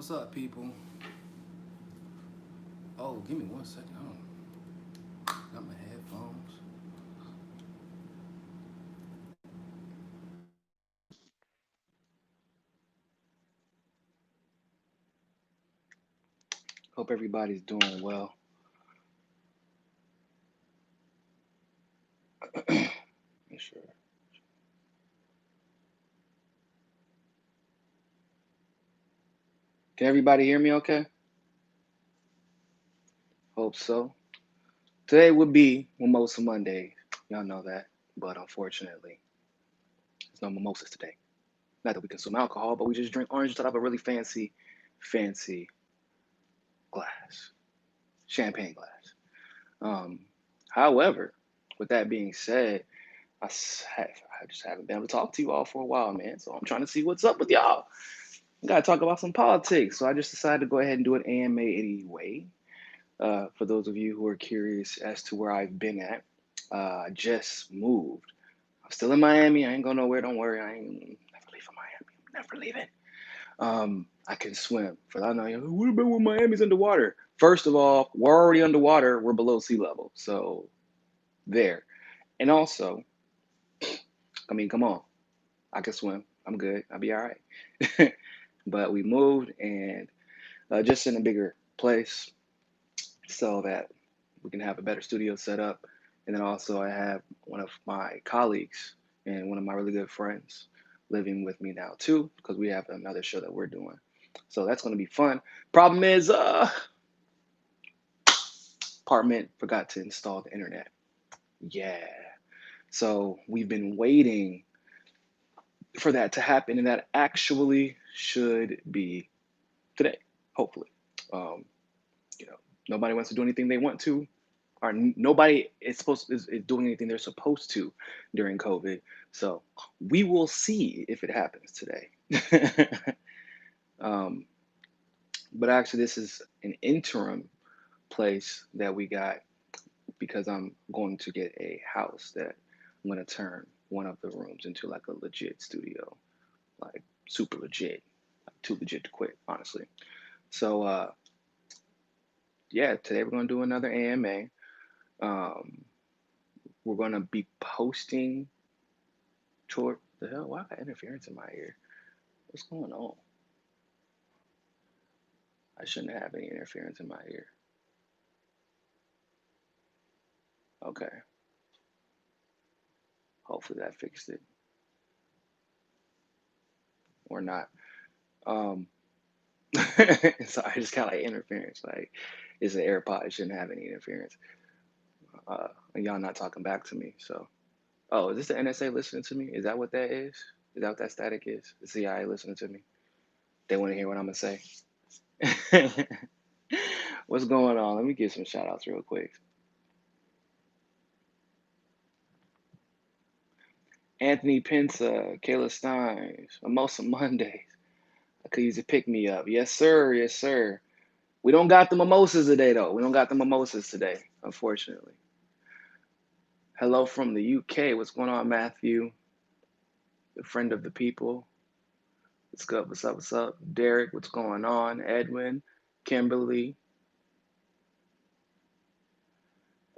What's up, people? Oh, give me 1 second. Got my headphones. Hope everybody's doing well. Make sure. Can everybody hear me okay? Hope so. Today would be Mimosa Monday. Y'all know that. But unfortunately, there's no mimosas today. Not that we consume alcohol, but we just drink orange out of a really fancy glass. Champagne glass. Um, However, with that being said, I just haven't been able to talk to you all for a while, man. So I'm trying to see what's up with y'all. Gotta talk about some politics. So I just decided to go ahead and do an AMA anyway. For those of you who are curious as to where I've been at, I just moved. I'm still in Miami. I ain't going nowhere. Don't worry. I ain't never leaving Miami. Never leaving. I can swim. For I know, what about when Miami's underwater? First of all, we're already underwater. We're below sea level. So there. And also, I mean, come on. I can swim. I'm good. I'll be all right. But we moved and just in a bigger place so that we can have a better studio set up. And then also, I have one of my colleagues and one of my really good friends living with me now too, because we have another show that we're doing. So that's going to be fun. Problem is, apartment forgot to install the internet. Yeah. So we've been waiting for that to happen, and that actually should be today, hopefully. Um, you know, nobody wants to do anything they want to, or nobody is doing anything they're supposed to during COVID. So we will see if it happens today. um, but actually, this is an interim place that we got because I'm going to get a house that I'm going to turn one of the rooms into like a legit studio, like super legit, like too legit to quit, honestly. So yeah, today we're going to do another AMA. Um, we're going to be posting toward the hell. Why got interference in my ear? What's going on? I shouldn't have any interference in my ear. Okay, hopefully that fixed it or not. Um, so I just got like interference. Like it's an AirPod. It shouldn't have any interference. And y'all not talking back to me. So, oh, is this the NSA listening to me? Is that what that is? Is that what that static is? The CIA listening to me? They want to hear what I'm gonna say. What's going on? Let me give some shout outs real quick. Anthony Pensa, Kayla Steins, Mimosa Mondays. I could use a pick me up. Yes, sir. Yes, sir. We don't got the mimosas today, though. We don't got the mimosas today, unfortunately. Hello from the UK. What's going on, Matthew? The friend of the people. What's good? What's up? What's up? Derek, what's going on? Edwin, Kimberly,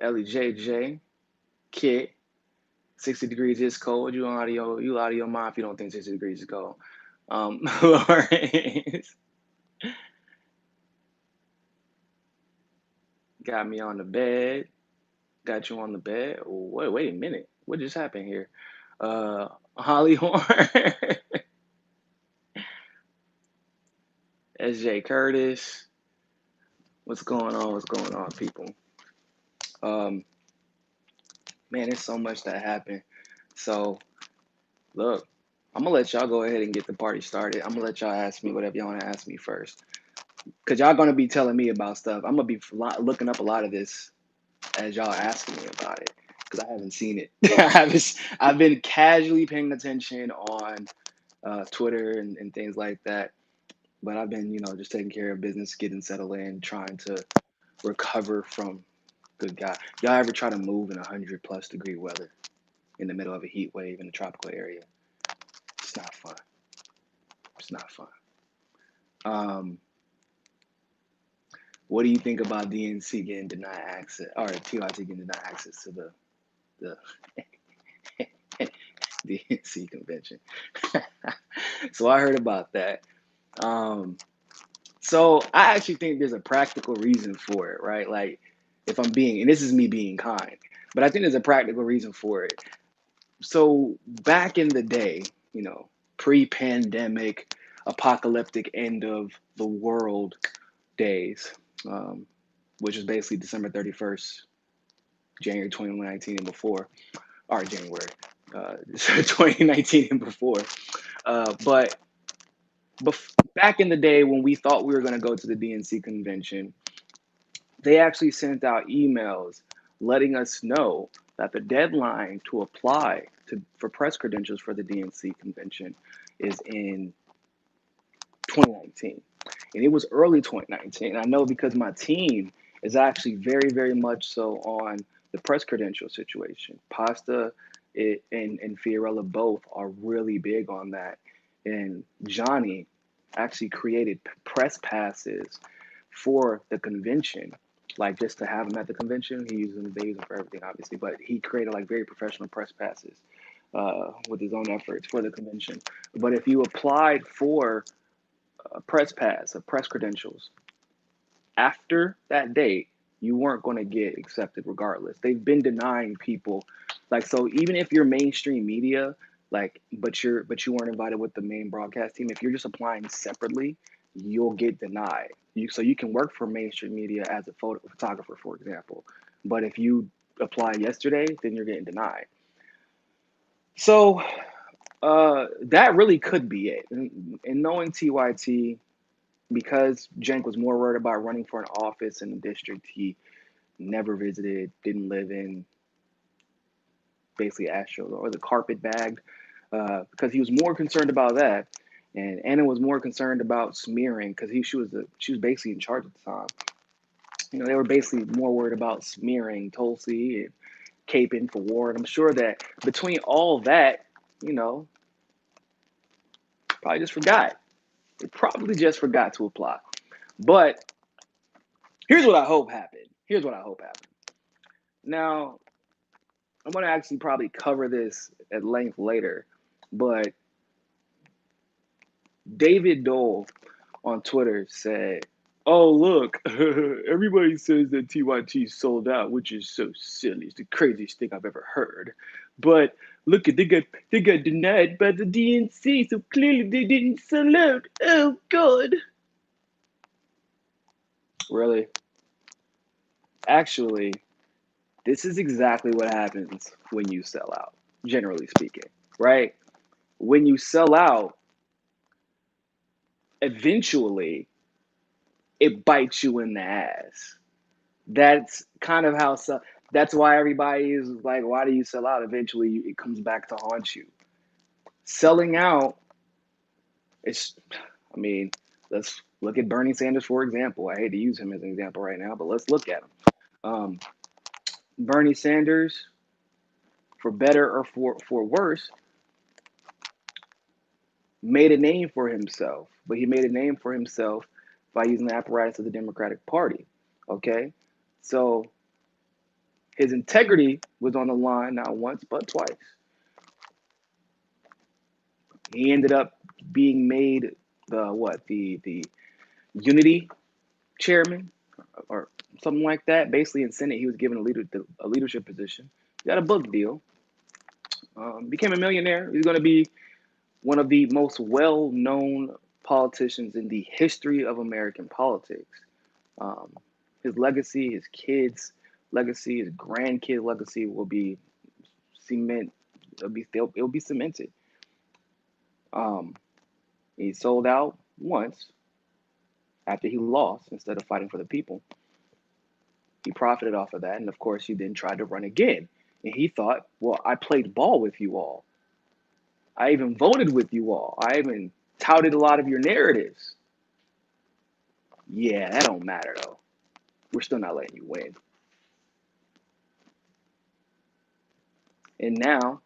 Ellie JJ, Kit. 60 degrees is cold. You out of your mind if you don't think 60 degrees is cold. Lawrence got me on the bed. Got you on the bed. Wait a minute. What just happened here? Holly Horn, SJ Curtis. What's going on? What's going on, people? Um, man, there's so much that happened. So look, I'm gonna let y'all go ahead and get the party started. I'm gonna let y'all ask me whatever y'all want to ask me first, cause y'all gonna be telling me about stuff. I'm gonna be looking up a lot of this as y'all asking me about it, cause I haven't seen it. I've been casually paying attention on Twitter and things like that, but I've been just taking care of business, getting settled in, trying to recover from. Good God, y'all ever try to move in 100+ degree weather in the middle of a heat wave in a tropical area? It's not fun. It's not fun. What do you think about DNC getting denied access, or TYT getting denied access to the DNC convention? So I heard about that. Um, so I actually think there's a practical reason for it, right? Like, if I'm being, and this is me being kind, but I think there's a practical reason for it. So back in the day, pre-pandemic, apocalyptic end of the world days, um, which is basically December 31st, January 2019 and before, or January 2019 and before. But back in the day when we thought we were going to go to the DNC convention, they actually sent out emails letting us know that the deadline to apply for press credentials for the DNC convention is in 2019. And it was early 2019. I know because my team is actually very, very much so on the press credential situation. Pasta and Fiorella both are really big on that. And Johnny actually created press passes for the convention, like just to have them at the convention. They use them for everything, obviously, but he created like very professional press passes with his own efforts for the convention. But if you applied for a press pass, of press credentials, after that date, you weren't going to get accepted regardless. They've been denying people, like, so even if you're mainstream media, like, but you weren't invited with the main broadcast team, if you're just applying separately, you'll get denied. So you can work for mainstream media as a photographer, for example, but if you apply yesterday, then you're getting denied. So that really could be it. And knowing TYT, because Cenk was more worried about running for an office in the district he never visited, didn't live in, basically Astros, or the carpet bagged, because he was more concerned about that. And Anna was more concerned about smearing because she was basically in charge at the time. They were basically more worried about smearing Tulsi and caping for war. And I'm sure that between all that, you know, probably just forgot. They probably just forgot to apply. But here's what I hope happened. Now, I'm going to actually probably cover this at length later, but David Dole on Twitter said, "Oh, look, everybody says that TYT sold out, which is so silly. It's the craziest thing I've ever heard. But look, they got denied by the DNC, so clearly they didn't sell out. Oh, God." Really? Actually, this is exactly what happens when you sell out, generally speaking, right? When you sell out, eventually it bites you in the ass. That's kind of how, that's why everybody is like, why do you sell out? Eventually it comes back to haunt you. Selling out, I mean, let's look at Bernie Sanders, for example. I hate to use him as an example right now, but let's look at him. Bernie Sanders, for better or for worse, made a name for himself, but he made a name for himself by using the apparatus of the Democratic Party. Okay, so his integrity was on the line not once but twice. He ended up being made the Unity chairman or something like that. Basically, in Senate, he was given a leadership position. He got a book deal. Became a millionaire. He's going to be one of the most well-known politicians in the history of American politics. Um, his legacy, his kids' legacy, his grandkids' legacy will be it'll be cemented. Um, he sold out once after he lost instead of fighting for the people. He profited off of that, and of course, he then tried to run again. And he thought, well, I played ball with you all. I even voted with you all. I even touted a lot of your narratives. Yeah, that don't matter though. We're still not letting you win. And now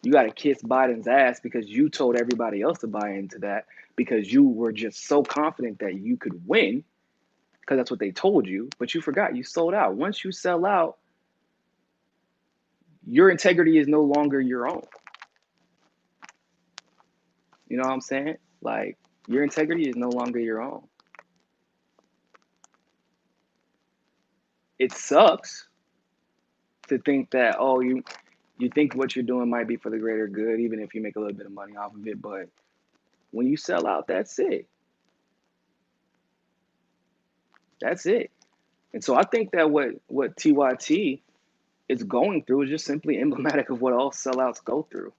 you got to kiss Biden's ass because you told everybody else to buy into that because you were just so confident that you could win because that's what they told you, but you forgot you sold out. Once you sell out, your integrity is no longer your own. You know what I'm saying? Like, your integrity is no longer your own. It sucks to think that, oh, you think what you're doing might be for the greater good, even if you make a little bit of money off of it. But when you sell out, that's it. That's it. And so I think that what TYT is going through is just simply emblematic of what all sellouts go through.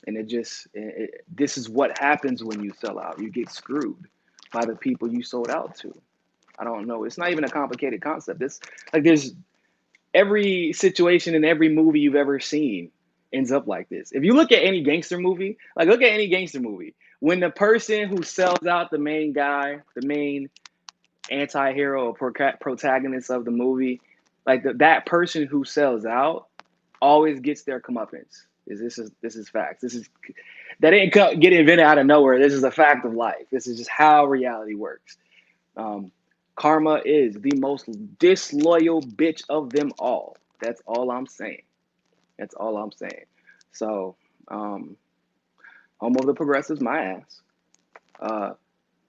And this is what happens when you sell out. You get screwed by the people you sold out to. I don't know. It's not even a complicated concept. There's every situation in every movie you've ever seen ends up like this. If you look at any gangster movie, when the person who sells out the main guy, the main anti-hero or protagonist of the movie, that person who sells out always gets their comeuppance. This is facts. That didn't get invented out of nowhere. This is a fact of life. This is just how reality works. Karma is the most disloyal bitch of them all. That's all I'm saying. So, home of the progressives, my ass.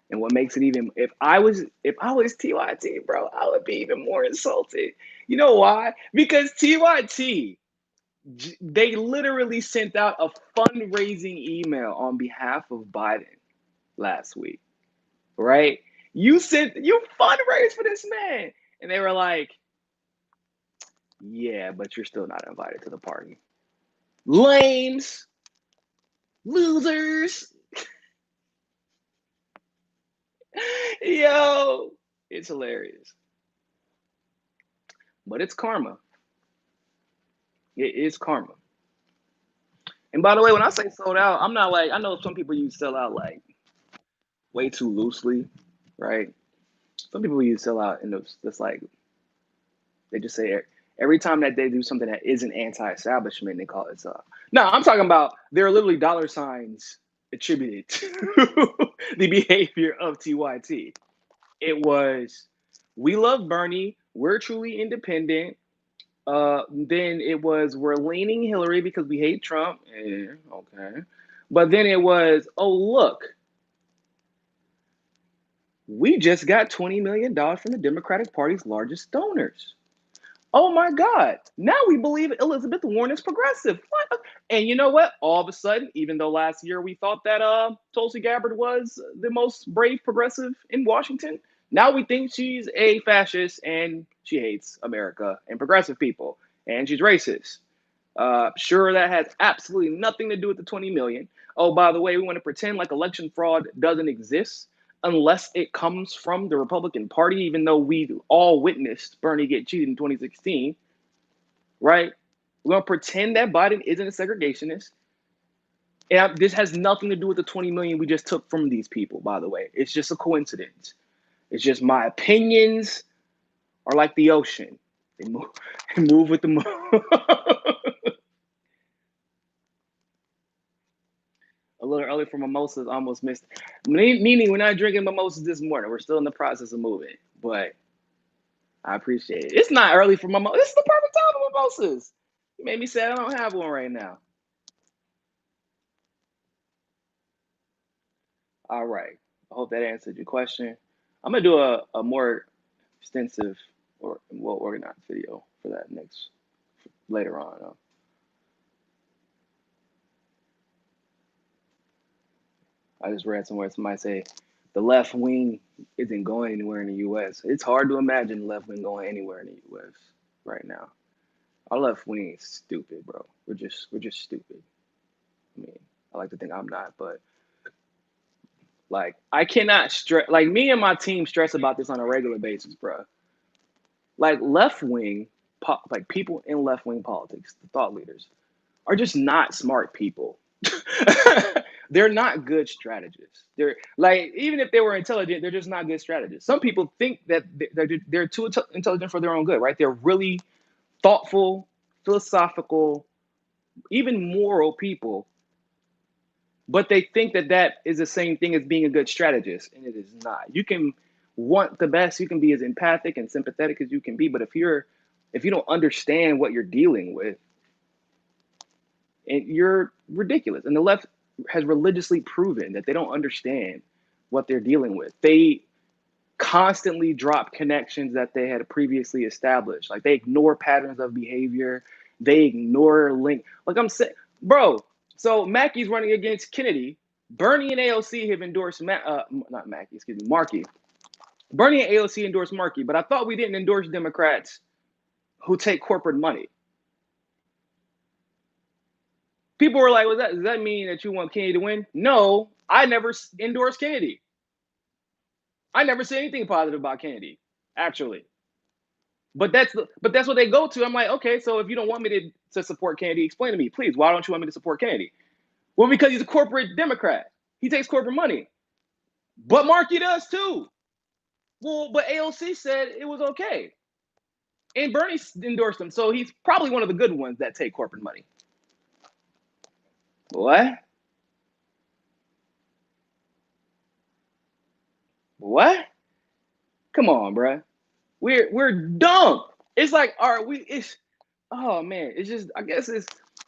And what makes it even, if I was TYT, bro, I would be even more insulted. You know why? Because TYT, they literally sent out a fundraising email on behalf of Biden last week, right? You fundraised for this man. And they were like, yeah, but you're still not invited to the party. Lames, losers. Yo, it's hilarious. But it's karma. It is karma. And by the way, when I say sold out, I'm not I know some people use sell out way too loosely, right? Some people use sell out and it's they just say every time that they do something that isn't anti-establishment, they call it sell out. No, I'm talking about there are literally dollar signs attributed to the behavior of TYT. It was, we love Bernie, we're truly independent. Then it was, we're leaning Hillary because we hate Trump. Okay. But then it was, oh, look, we just got $20 million from the Democratic Party's largest donors. Oh my God. Now we believe Elizabeth Warren is progressive. What? And you know what? All of a sudden, even though last year we thought that Tulsi Gabbard was the most brave progressive in Washington, now we think she's a fascist and she hates America and progressive people and she's racist. Sure, that has absolutely nothing to do with the 20 million. Oh, by the way, we want to pretend like election fraud doesn't exist unless it comes from the Republican Party, even though we all witnessed Bernie get cheated in 2016, right? We're going to pretend that Biden isn't a segregationist. And this has nothing to do with the 20 million we just took from these people, by the way. It's just a coincidence. It's just my opinions are like the ocean. They move with the moon. A little early for mimosas, almost missed. Meaning we're not drinking mimosas this morning. We're still in the process of moving, but I appreciate it. It's not early for mimosas. This is the perfect time for mimosas. You made me sad I don't have one right now. All right. I hope that answered your question. I'm going to do a more extensive or well-organized video for that later on. I just read somewhere somebody say the left wing isn't going anywhere in the U.S. It's hard to imagine the left wing going anywhere in the U.S. right now. Our left wing is stupid, bro. We're just stupid. I mean, I like to think I'm not, but I cannot stress. Me and my team stress about this on a regular basis, bro. Left wing, people in left wing politics, the thought leaders, are just not smart people. They're not good strategists. They're even if they were intelligent, they're just not good strategists. Some people think that they're too intelligent for their own good, right? They're really thoughtful, philosophical, even moral people, But they think that that is the same thing as being a good strategist, and it is not. You can want the best, you can be as empathic and sympathetic as you can be, but if you don't understand what you're dealing with, and you're ridiculous. And the left has religiously proven that they don't understand what they're dealing with. They constantly drop connections that they had previously established. Like they ignore patterns of behavior. They ignore link. Like I'm saying, bro. So Mackey's running against Kennedy. Bernie and AOC have endorsed not Mackey, excuse me, Markey. Bernie and AOC endorsed Markey, but I thought we didn't endorse Democrats who take corporate money. People were like, does that mean that you want Kennedy to win? No, I never endorsed Kennedy. I never said anything positive about Kennedy, actually. But that's what they go to. I'm like, okay, so if you don't want me to support Kennedy, explain to me, please. Why don't you want me to support Kennedy? Well, because he's a corporate Democrat. He takes corporate money. But Markey does too. Well, but AOC said it was okay. And Bernie endorsed him. So he's probably one of the good ones that take corporate money. What? What? Come on, bruh. We're dumb. It's like, oh man, it's just, I guess and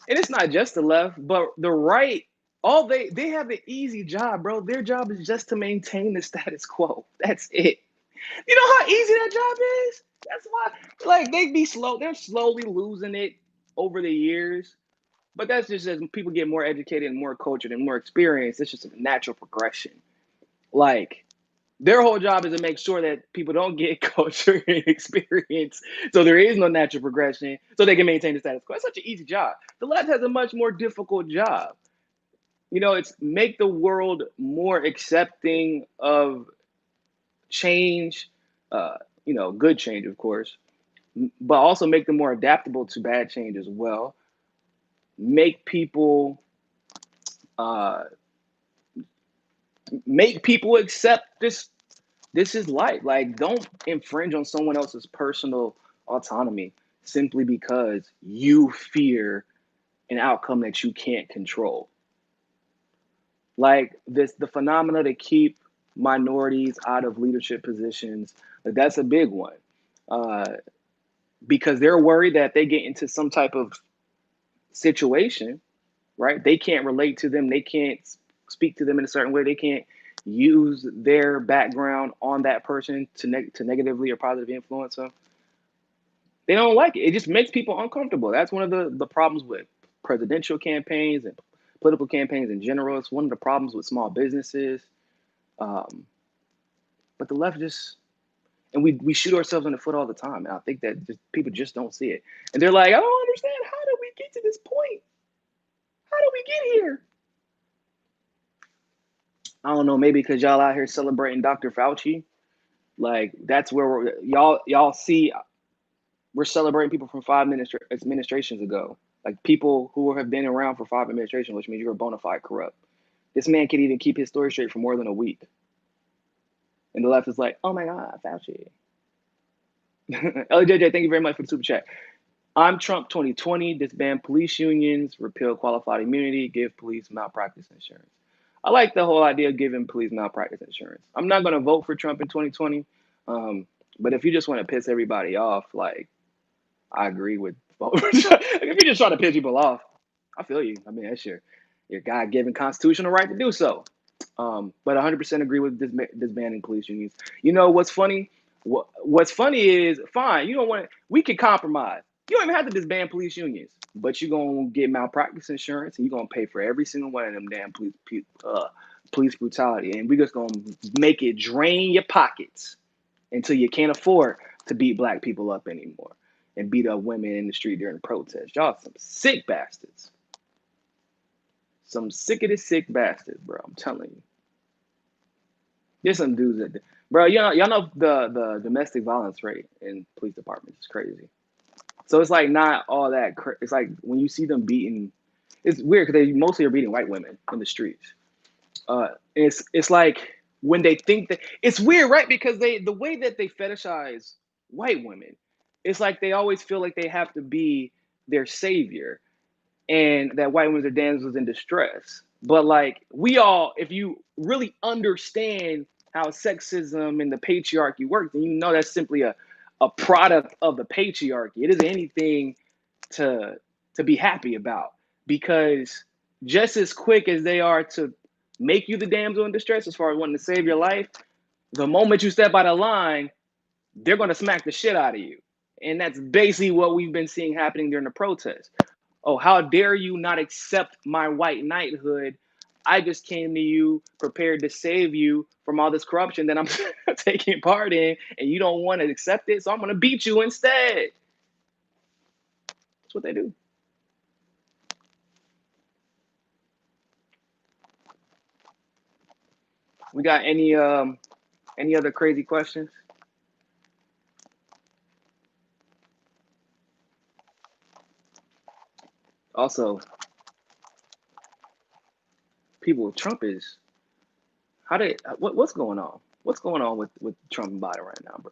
it's not just the left, but the right, they have an easy job, bro. Their job is just to maintain the status quo. That's it. You know how easy that job is? That's why, like, they're slowly losing it over the years. But that's just as people get more educated and more cultured and more experienced, it's just a natural progression. Like, their whole job is to make sure that people don't get culture and experience, so there is no natural progression, so they can maintain the status quo. It's such an easy job. The left has a much more difficult job. It's make the world more accepting of change, good change, of course, but also make them more adaptable to bad change as well. Make people accept this. This is life. Like, don't infringe on someone else's personal autonomy simply because you fear an outcome that you can't control. Like the phenomena to keep minorities out of leadership positions, like that's a big one. Because they're worried that they get into some type of situation, right? They can't relate to them. They can't speak to them in a certain way. They can't use their background on that person to negatively or positively influence them. They don't like it. It just makes people uncomfortable. That's one of the problems with presidential campaigns and political campaigns in general. It's one of the problems with small businesses. But the left and we shoot ourselves in the foot all the time. And I think that people just don't see it. And they're like, I don't understand. How did we get to this point? How did we get here? I don't know, maybe because y'all out here celebrating Dr. Fauci. Like, that's where y'all see we're celebrating people from 5 administrations ago. Like, people who have been around for 5 administrations, which means you're a bona fide corrupt. This man can't even keep his story straight for more than a week. And the left is like, oh my God, Fauci. LJJ, thank you very much for the super chat. I'm Trump 2020, disband police unions, repeal qualified immunity, give police malpractice insurance. I like the whole idea of giving police malpractice insurance. I'm not going to vote for Trump in 2020, but if you just want to piss everybody off, like, I agree with if you just try to piss people off, I feel you. I mean, that's your God-given constitutional right to do so. But 100% agree with disbanding police unions. You know what's funny? What's funny is, fine, you don't want we can compromise. You don't even have to disband police unions, but you're gonna get malpractice insurance, and you're gonna pay for every single one of them damn police brutality, and we're just gonna make it drain your pockets until you can't afford to beat black people up anymore and beat up women in the street during protests. Y'all some sick bastards. Some sick bastards, bro. I'm telling you. There's some dudes that, bro, y'all know the domestic violence rate in police departments is crazy. So it's like not all that. It's like when you see them beating, it's weird because they mostly are beating white women in the streets. It's like when they think that it's weird, right? Because the way that they fetishize white women, it's like they always feel like they have to be their savior, and that white women are damsels in distress. But like we all, if you really understand how sexism and the patriarchy works, then you know that's simply a product of the patriarchy. It isn't anything to be happy about, because just as quick as they are to make you the damsel in distress as far as wanting to save your life, the moment you step out of line, they're going to smack the shit out of you. And that's basically what we've been seeing happening during the protests. Oh, how dare you not accept my white knighthood? I just came to you prepared to save you from all this corruption that I'm taking part in, and you don't want to accept it, so I'm going to beat you instead. That's what they do. We got any other crazy questions? Also, people, Trump is what's going on? What's going on with Trump and Biden right now, bro?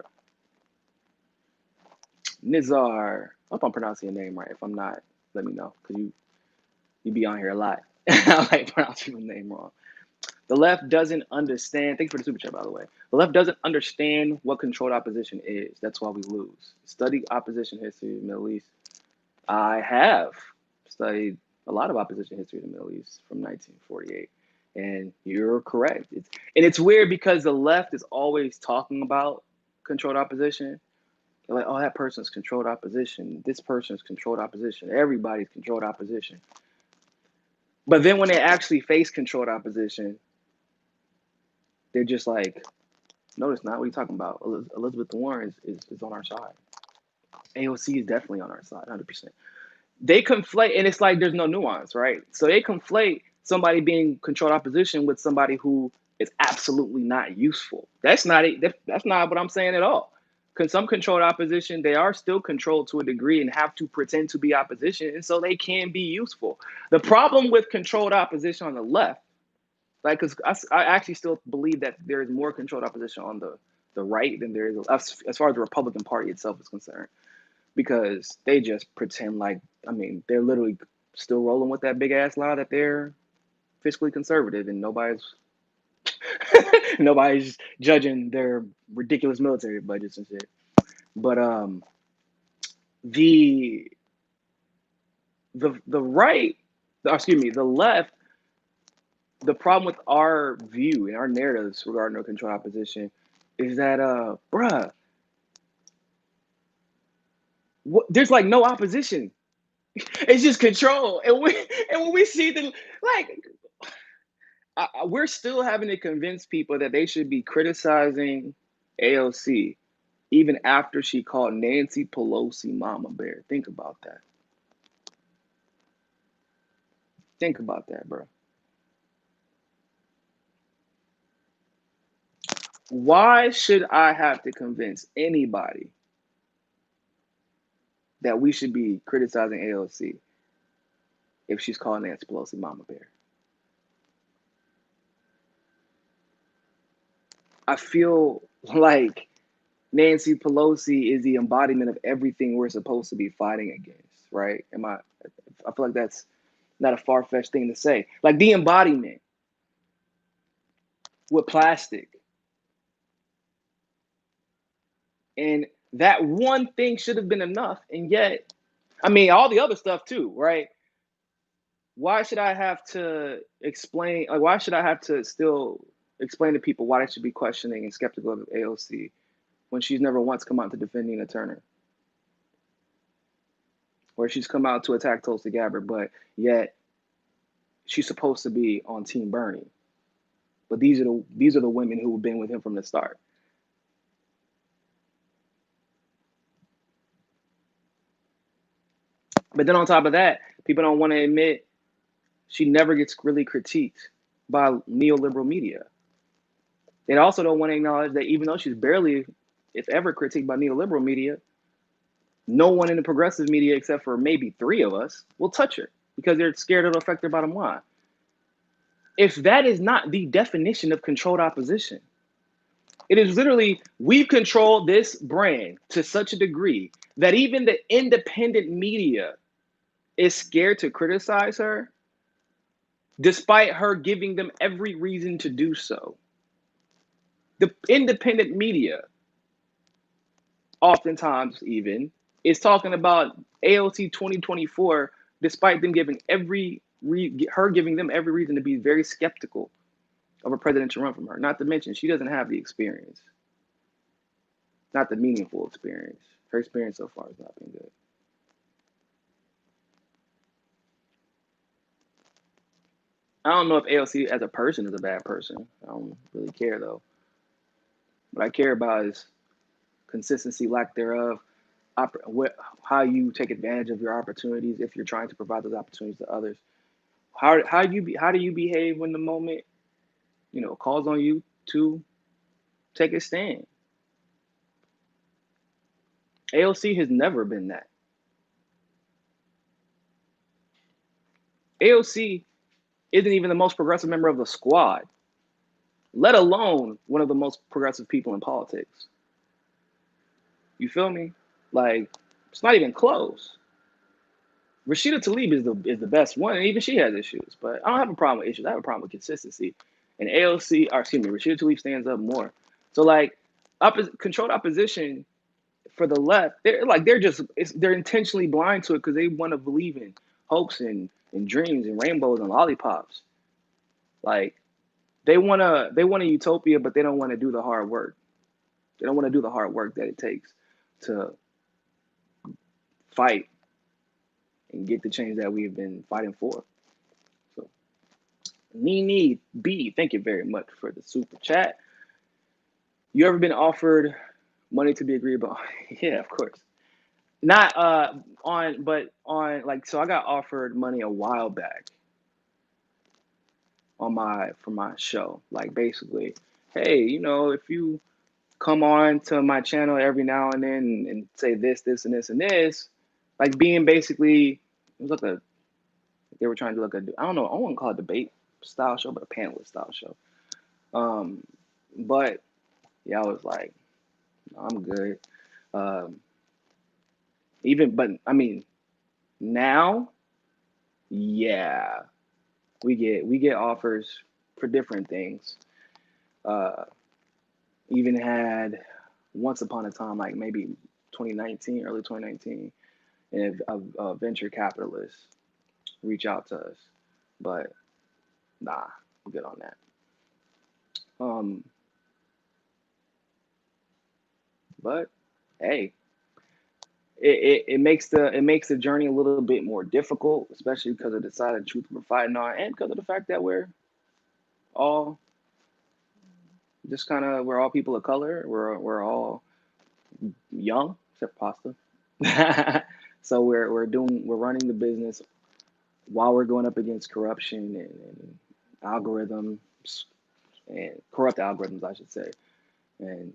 Nizar, I hope I'm pronouncing your name right. If I'm not, let me know, because you be on here a lot. I like pronouncing your name wrong. The left doesn't understand. Thanks for the super chat, by the way. The left doesn't understand what controlled opposition is. That's why we lose. Study opposition history in the Middle East. I have studied a lot of opposition history in the Middle East from 1948. And you're correct. It's weird because the left is always talking about controlled opposition. They're like, oh, that person's controlled opposition. This person's controlled opposition. Everybody's controlled opposition. But then when they actually face controlled opposition, they're just like, no, it's not. What are you talking about? Elizabeth Warren is on our side. AOC is definitely on our side, 100%. They conflate, and it's like there's no nuance, right? So they conflate somebody being controlled opposition with somebody who is absolutely not useful. That's not it. That's not what I'm saying at all. Because some controlled opposition, they are still controlled to a degree and have to pretend to be opposition, and so they can be useful. The problem with controlled opposition on the left, like, because I actually still believe that there is more controlled opposition on the right than there is as far as the Republican Party itself is concerned, because they just pretend like, I mean, they're literally still rolling with that big ass lie that they're fiscally conservative and nobody's judging their ridiculous military budgets and shit. But the right, excuse me, the left, the problem with our view and our narratives regarding no control opposition is that bruh, there's like no opposition. It's just control. And when we see the, like, we're still having to convince people that they should be criticizing AOC even after she called Nancy Pelosi Mama Bear. Think about that. Think about that, bro. Why should I have to convince anybody that we should be criticizing AOC if she's calling Nancy Pelosi Mama Bear? I feel like Nancy Pelosi is the embodiment of everything we're supposed to be fighting against, right? I feel like that's not a far-fetched thing to say. Like the embodiment with plastic. And that one thing should have been enough. And yet, I mean, all the other stuff too, right? Why should I have to explain, like, why should I have to still explain to people why they should be questioning and skeptical of AOC when she's never once come out to defend Nina Turner? Or she's come out to attack Tulsi Gabbard, but yet she's supposed to be on Team Bernie. But these are the women who have been with him from the start. But then on top of that, people don't want to admit she never gets really critiqued by neoliberal media. They also don't want to acknowledge that even though she's barely, if ever, critiqued by neoliberal media, no one in the progressive media, except for maybe 3 of us, will touch her because they're scared it'll affect their bottom line. If that is not the definition of controlled opposition, it is literally, we've controlled this brand to such a degree that even the independent media is scared to criticize her despite her giving them every reason to do so. The independent media, oftentimes even, is talking about AOC 2024, despite them giving her giving them every reason to be very skeptical of a presidential run from her. Not to mention, she doesn't have the experience, not the meaningful experience. Her experience so far has not been good. I don't know if AOC as a person is a bad person. I don't really care though. What I care about is consistency, lack thereof, how you take advantage of your opportunities if you're trying to provide those opportunities to others. How do you behave when the moment calls on you to take a stand? AOC has never been that. AOC isn't even the most progressive member of the squad, let alone one of the most progressive people in politics. You feel me? Like, it's not even close. Rashida Tlaib is the best one, and even she has issues. But I don't have a problem with issues. I have a problem with consistency. And Rashida Tlaib stands up more. So like, controlled opposition for the left, they're intentionally blind to it because they want to believe in hopes and dreams and rainbows and lollipops. Like, they want a utopia, but they don't want to do the hard work. They don't want to do the hard work that it takes to fight and get the change that we've been fighting for. So, Nini B, thank you very much for the super chat. You ever been offered money to be agreeable? Yeah, of course. Not on like, so I got offered money a while back for my show. Like, basically, hey, if you come on to my channel every now and then and say this, this, and this, and this, like being basically, it was like they were trying to look at, I don't know, I wouldn't call it a debate style show, but a panelist style show. But yeah, I was like, I'm good. But I mean, now, yeah, we get offers for different things. Even had once upon a time, like maybe 2019, early 2019, and a venture capitalist reach out to us, but nah, I'm good on that. But hey, it makes the journey a little bit more difficult, especially because of the side of truth we're fighting on, and because of the fact that we're all we're all people of color. We're all young, except pasta. So we're running the business while we're going up against corruption and algorithms and corrupt algorithms, I should say, and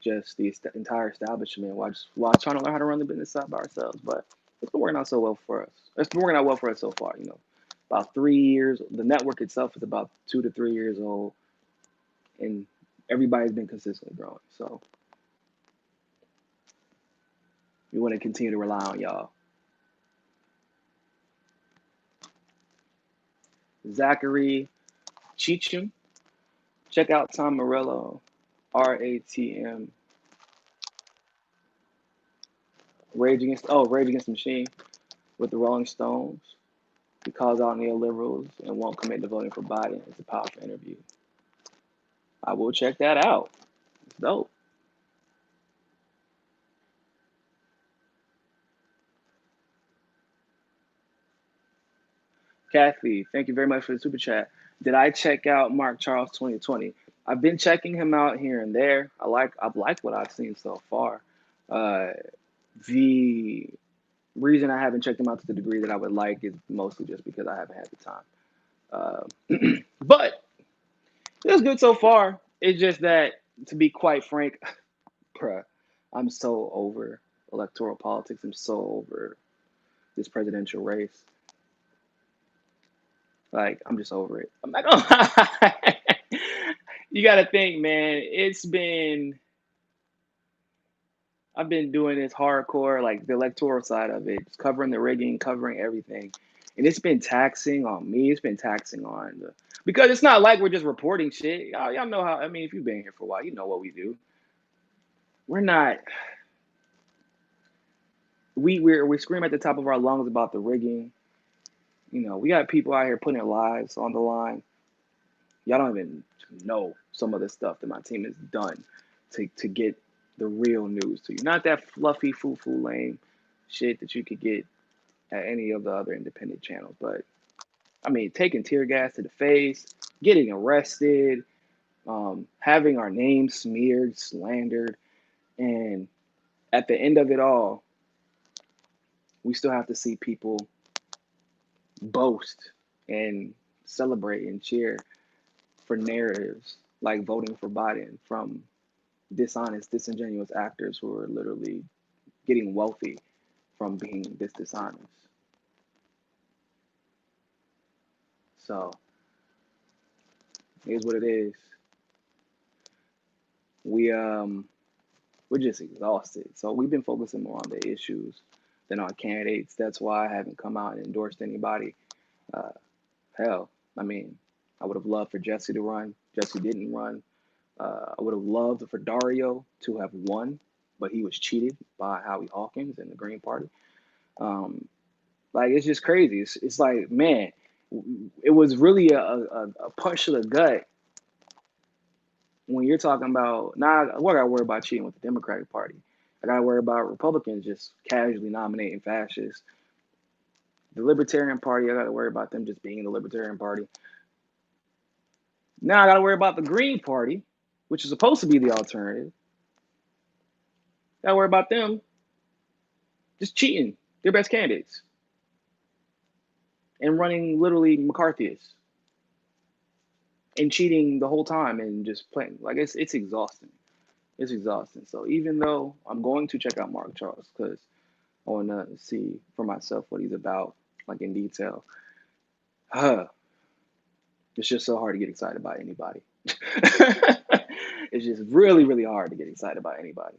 just the entire establishment while trying to learn how to run the business side by ourselves. But it's been working out so well for us. It's been working out well for us so far. About 3 years. The network itself is about 2 to 3 years old, and everybody's been consistently growing. So we want to continue to rely on y'all. Zachary Cheecham. Check out Tom Morello, RATM. Rage Against the Machine with the Rolling Stones. He calls out neoliberals and won't commit to voting for Biden. It's a powerful interview. I will check that out. It's dope. Kathy, thank you very much for the super chat. Did I check out Mark Charles 2020? I've been checking him out here and there. I've liked what I've seen so far. The reason I haven't checked him out to the degree that I would like is mostly just because I haven't had the time. But it was good so far. It's just that, to be quite frank, bruh, I'm so over electoral politics. I'm so over this presidential race. Like, I'm just over it. I'm not gonna lie. You gotta think, man. I've been doing this hardcore, like the electoral side of it, covering the rigging, covering everything. And it's been taxing on me. It's been taxing on the because it's not like we're just reporting shit. Y'all know how. I mean, if you've been here for a while, you know what we do. We're not. We scream at the top of our lungs about the rigging. You know, we got people out here putting their lives on the line. Y'all don't even know some of the stuff that my team has done to get the real news to you. Not that fluffy, foo-foo, lame shit that you could get at any of the other independent channels. But I mean, taking tear gas to the face, getting arrested, having our name smeared, slandered, and at the end of it all, we still have to see people boast and celebrate and cheer for narratives like voting for Biden from dishonest, disingenuous actors who are literally getting wealthy from being this dishonest. So here's what it is. We're just exhausted. So we've been focusing more on the issues than on candidates. That's why I haven't come out and endorsed anybody. Uh, hell, I mean, I would have loved for Jesse to run. Jesse didn't run. I would have loved for Dario to have won, but he was cheated by Howie Hawkins and the Green Party. Um, like it's just crazy. It's like, man, it was really a punch to the gut when you're talking about now. What I gotta worry about cheating with the Democratic Party. I gotta worry about Republicans just casually nominating fascists. The Libertarian Party, I gotta worry about them just being the Libertarian Party. Now I gotta worry about the Green Party, which is supposed to be the alternative. Gotta worry about them just cheating their best candidates and running literally McCarthyists and cheating the whole time and just playing like it's exhausting. It's exhausting. So even though I'm going to check out Mark Charles because I want to see for myself what he's about, like in detail. It's just so hard to get excited by anybody. It's just really, really hard to get excited by anybody.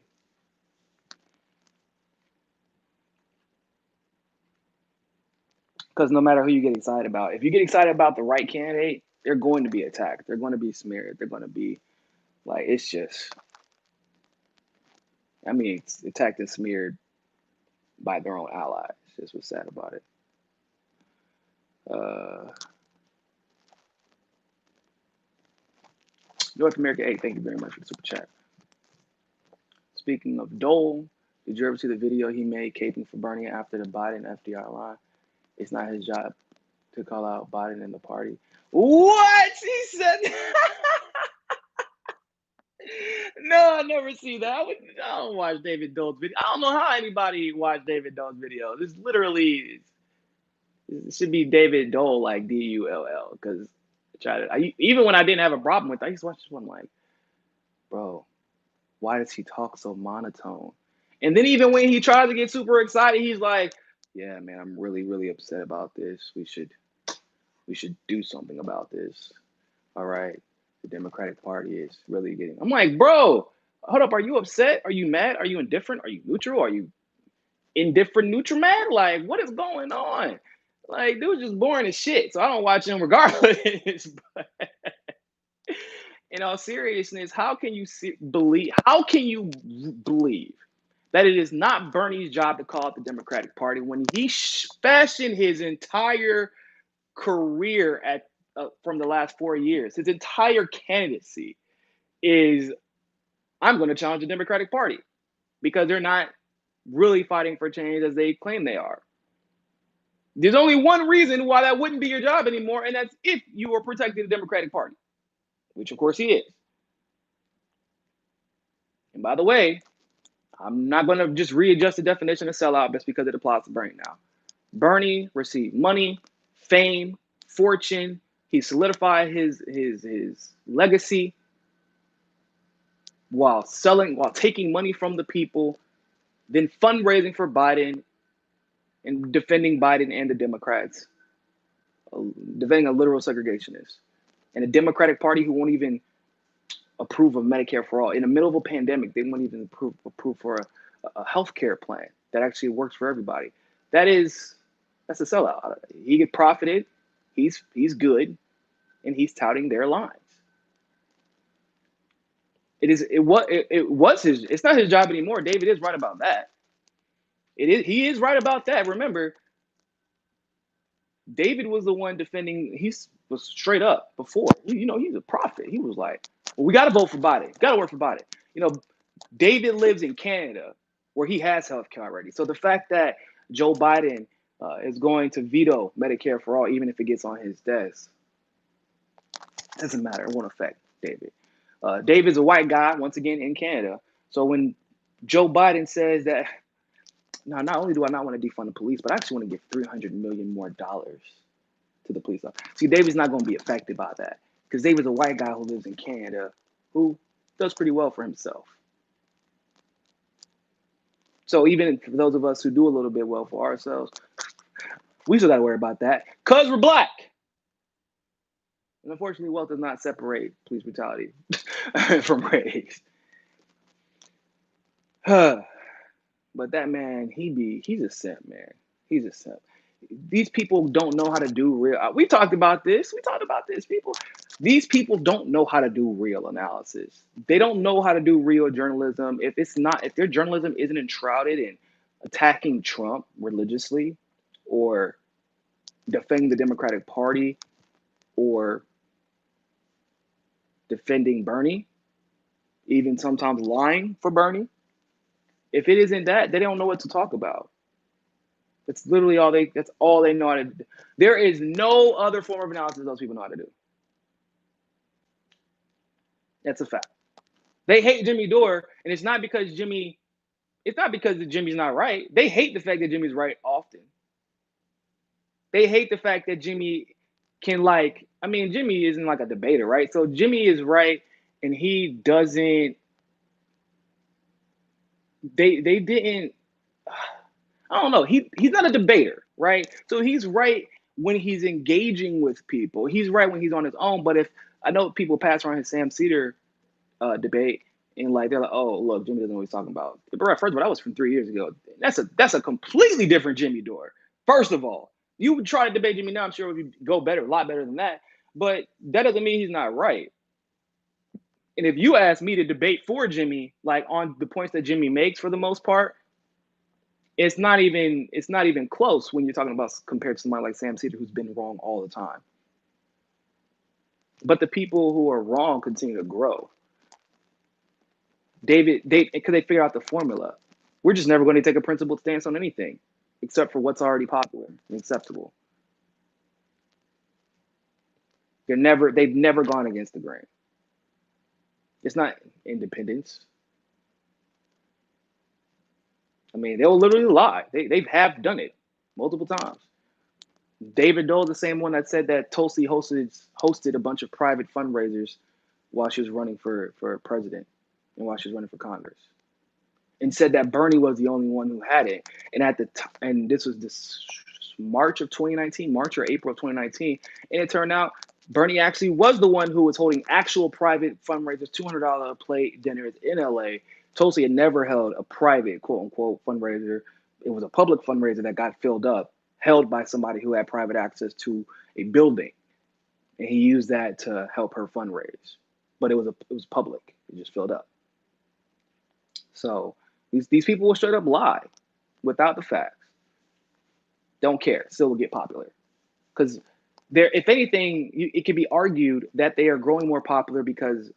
Because no matter who you get excited about, if you get excited about the right candidate, they're going to be attacked. They're going to be smeared. They're going to be like, it's just, I mean, it's attacked and smeared by their own allies. That's what's sad about it. North America 8, thank you very much for the super chat. Speaking of Dole, did you ever see the video he made caping for Bernie after the Biden FDR line? It's not his job to call out Biden and the party. What? He said. No, I never see that. I don't watch David Dole's video. I don't know how anybody watched David Dole's video. This literally it should be David Dole, like Dull, because even when I didn't have a problem with it, I used to watch this one like, bro, why does he talk so monotone? And then even when he tries to get super excited, he's like, yeah, man, I'm really, really upset about this. We should do something about this. All right. The Democratic Party is really getting. I'm like, bro, hold up. Are you upset? Are you mad? Are you indifferent? Are you neutral? Are you indifferent, neutral, mad? Like, what is going on? Like, dude's just boring as shit. So I don't watch him regardless. But in all seriousness, how can you believe? How can you believe that it is not Bernie's job to call out the Democratic Party when he fashioned his entire career from the last 4 years? His entire candidacy is, I'm going to challenge the Democratic Party because they're not really fighting for change as they claim they are. There's only one reason why that wouldn't be your job anymore, and that's if you were protecting the Democratic Party, which of course he is. And by the way, I'm not going to just readjust the definition of sellout just because it applies to Bernie now. Bernie received money, fame, fortune. He solidified his legacy while taking money from the people, then fundraising for Biden and defending Biden and the Democrats, defending a literal segregationist, and a Democratic Party who won't even approve of Medicare for all. In the middle of a pandemic, they won't even approve for a health care plan that actually works for everybody. That is That's a sellout. He get profited. He's good, and he's touting their lines. It was his. It's not his job anymore. David is right about that. It is. He is right about that. Remember, David was the one defending. He was straight up before. He's a prophet. He was like, well, we got to vote for Biden. Got to work for Biden. David lives in Canada where he has health care already. So the fact that Joe Biden is going to veto Medicare for all, even if it gets on his desk, doesn't matter. It won't affect David. David's a white guy, once again, in Canada. So when Joe Biden says that, now, not only do I not want to defund the police, but I actually want to give $300 million more to the police. See, David's not going to be affected by that because David's a white guy who lives in Canada who does pretty well for himself. So even for those of us who do a little bit well for ourselves, we still got to worry about that because we're black. And unfortunately, wealth does not separate police brutality from race. But that man, he's a simp, man. He's a simp. These people don't know how to do real. We talked about this. People. These people don't know how to do real analysis. They don't know how to do real journalism. If their journalism isn't enshrouded in attacking Trump religiously, or defending the Democratic Party, or defending Bernie, even sometimes lying for Bernie. If it isn't that, they don't know what to talk about. That's literally that's all they know how to do. There is no other form of analysis those people know how to do. That's a fact. They hate Jimmy Dore, and it's not because Jimmy's not right. They hate the fact that Jimmy's right often. They hate the fact that Jimmy can Jimmy isn't like a debater, right? So Jimmy is right, and he doesn't. They didn't. I don't know. He's not a debater, right? So he's right when he's engaging with people. He's right when he's on his own. But if I know people pass around his Sam Cedar debate, and they're like, oh, look, Jimmy doesn't know what he's talking about. But first of all, that was from 3 years ago. That's a completely different Jimmy Dore. First of all, you would try to debate Jimmy now, I'm sure it would go better, a lot better than that. But that doesn't mean he's not right. And if you ask me to debate for Jimmy, on the points that Jimmy makes, for the most part, it's not even close when you're talking about compared to somebody like Sam Cedar, who's been wrong all the time. But the people who are wrong continue to grow. Because they figure out the formula. We're just never going to take a principled stance on anything except for what's already popular and acceptable. They've never gone against the grain. It's not independence. They'll literally lie. They have done it multiple times. David Dole, the same one that said that Tulsi hosted a bunch of private fundraisers while she was running for president and while she was running for Congress, and said that Bernie was the only one who had it. And this was this March of 2019, March or April of 2019, and it turned out Bernie actually was the one who was holding actual private fundraisers, $200 a plate dinners in LA. Tulsi had never held a private, quote unquote, fundraiser. It was a public fundraiser that got filled up, held by somebody who had private access to a building, and he used that to help her fundraise. But it was public. It just filled up. So these people will straight up lie without the facts. Don't care. Still will get popular. Because if anything, it can be argued that they are growing more popular because